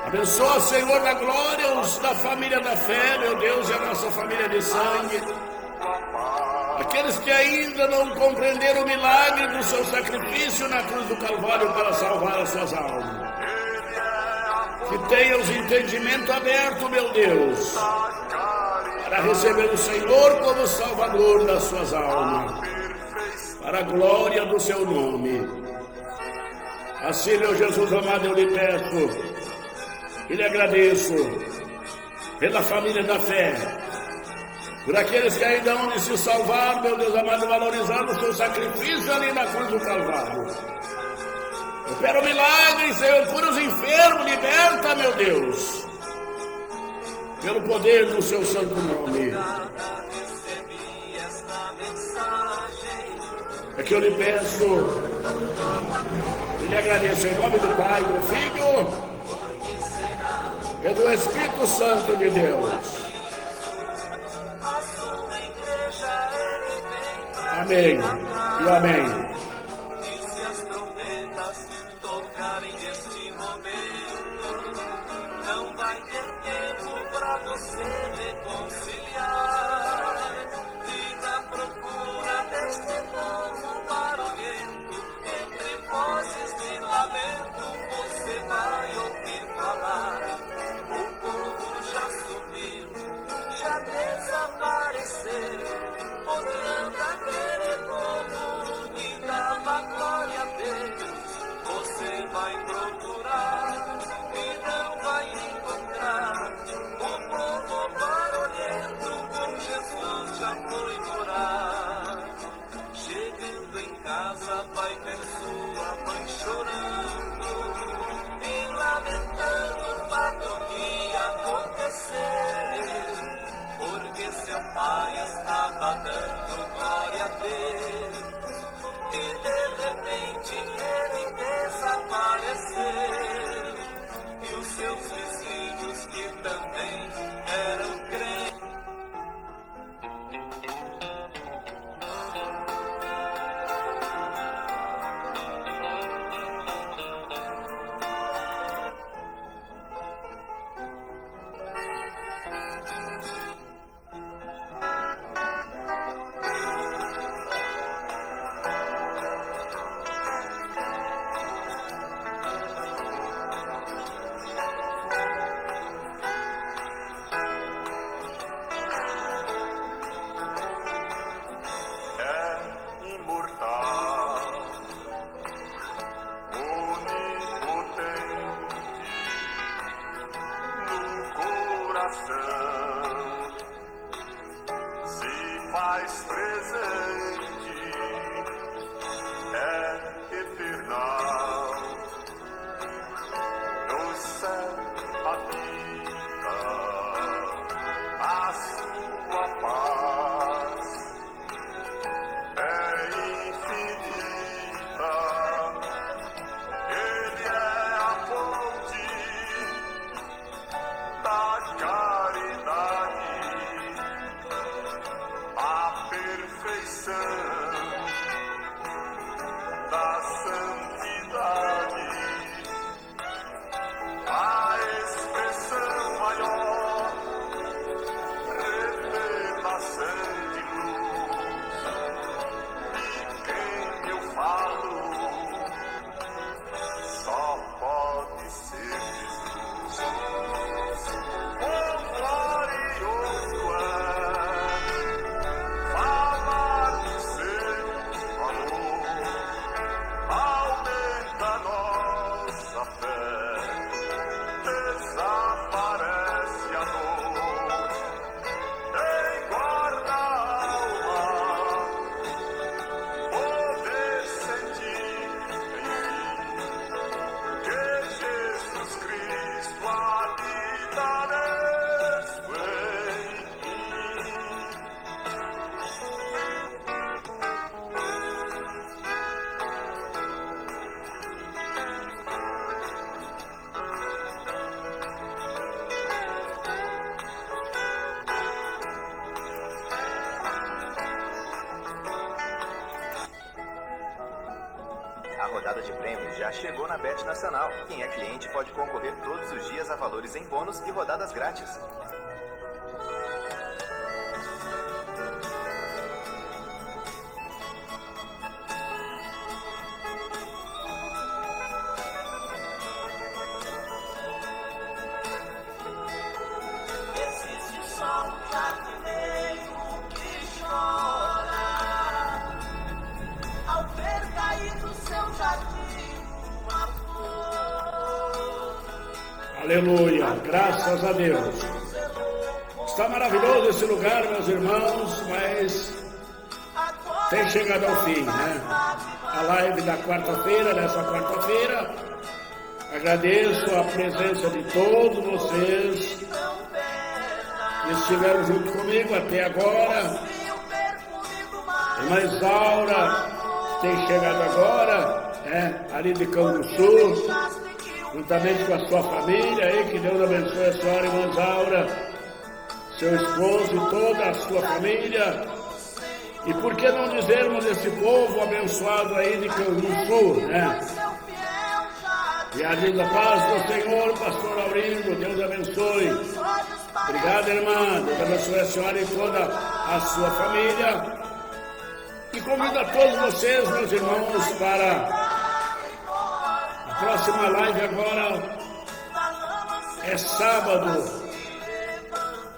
S1: Abençoa, Senhor da glória, os da família da fé, meu Deus, e a nossa família de sangue. Aqueles que ainda não compreenderam o milagre do seu sacrifício na cruz do Calvário para salvar as suas almas. Que tenham os entendimentos abertos, meu Deus, para receber o Senhor como Salvador das suas almas, para a glória do seu nome. Assim, meu Jesus amado, eu lhe peço e lhe agradeço pela família da fé, por aqueles que ainda hão de se salvar, meu Deus amado, valorizando o seu sacrifício ali na cruz do Calvário. Opera o milagre, Senhor, cura os enfermos, liberta, meu Deus, pelo poder do seu santo nome. É que eu lhe peço e lhe agradeço em nome do Pai, do Filho e do Espírito Santo de Deus. Amém e amém.
S3: Se as trombetas tocarem neste momento, não vai ter tempo para você reconciliar. Fica à procura deste povo barulhento, entre vozes de lamento você vai vai procurar e não vai encontrar. O povo barulhento com Jesus já foi morar. Chegando em casa vai ver sua mãe chorando e lamentando o fato que ia acontecer, porque seu pai estava dando glória a Deus e de repente ele desapareceu. E os seus vizinhos que também eram crentes se faz presente, é eternal, no céu habita a sua paz, é infinita, ele é a fonte da caridade, a perfeição da santidade, a expressão maior, revelação de luz, de quem eu falo, só pode ser Jesus. O glorioso é falar do seu valor, aumenta nossa fé, desaparece a dor, engorda a alma, poder sentir em mim que Jesus Cristo habita neste em mim.
S4: A rodada de prêmios já chegou na Bet Nacional. Quem é cliente pode concorrer todos os dias a valores em bônus e rodadas grátis.
S3: Existe só um jardineiro que chora ao ver cair do seu jardim uma flor.
S1: Aleluia, graças a Deus. Está maravilhoso esse lugar, meus irmãos, mas tem chegado ao fim, né? A live da quarta-feira, dessa quarta-feira. Agradeço a presença de todos vocês que estiveram junto comigo até agora. Irmã Isaura tem chegado agora, né? Ali de Canguçu, juntamente com a sua família aí, que Deus abençoe a senhora, irmã Isaura, seu esposo e toda a sua família. E por que não dizermos esse povo abençoado aí de Canguçu, né? E a linda paz do Senhor, pastor Aurindo, Deus abençoe. Obrigado, irmã, Deus abençoe a senhora e toda a sua família. E convido a todos vocês, meus irmãos, para a próxima live agora. É sábado,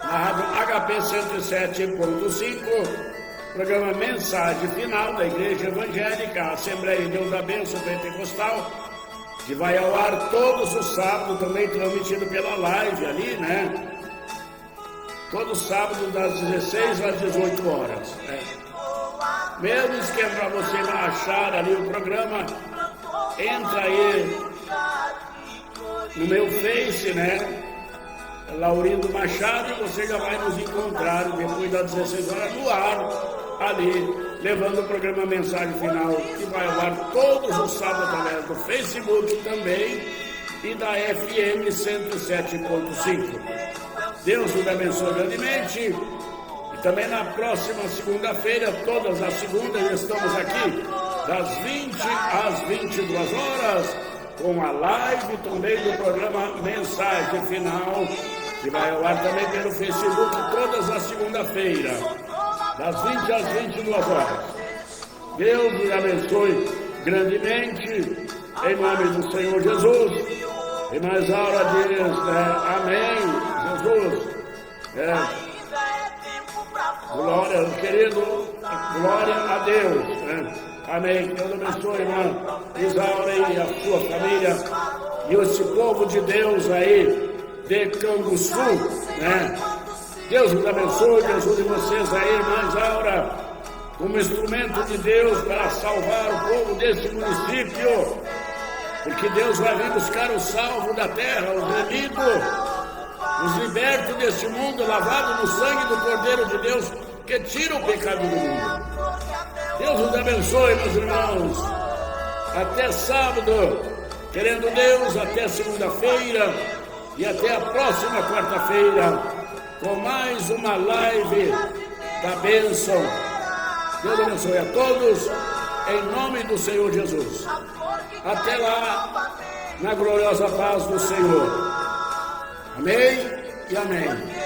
S1: na rádio HP 107.5, programa Mensagem Final da Igreja Evangélica Assembleia de Deus da Bênção Pentecostal, que vai ao ar todos os sábados, também transmitido pela live ali, né? Todo sábado das 16 às 18 horas. Né? Mesmo esquema para você achar ali o programa, entra aí no meu Face, né? Laurindo Machado, e você já vai nos encontrar depois das 16 horas no ar, ali, levando o programa Mensagem Final, que vai ao ar todos os sábados através do Facebook também e da FM 107.5. Deus nos abençoe grandemente. E também na próxima segunda-feira, todas as segundas, estamos aqui das 20 às 22 horas, com a live também do programa Mensagem Final, que vai ao ar também pelo Facebook todas as segunda-feiras, das 20 às 22 horas. Deus nos abençoe grandemente, em nome do Senhor Jesus. E mais hora diz, amém, Jesus. Glória, querido, glória a Deus. Amém. Deus abençoe, irmã Isaura e a sua família e esse povo de Deus aí de Canguçu, né? Deus os abençoe, Deus ajude vocês aí, irmã Isaura, como instrumento de Deus para salvar o povo desse município, porque Deus vai vir buscar o salvo da terra, os remidos, os libertos deste mundo, lavado no sangue do Cordeiro de Deus, que tira o pecado do mundo. Deus nos abençoe, meus irmãos. Até sábado, querendo Deus, até segunda-feira e até a próxima quarta-feira, com mais uma live da bênção. Deus abençoe a todos, em nome do Senhor Jesus. Até lá, na gloriosa paz do Senhor. Amém e amém.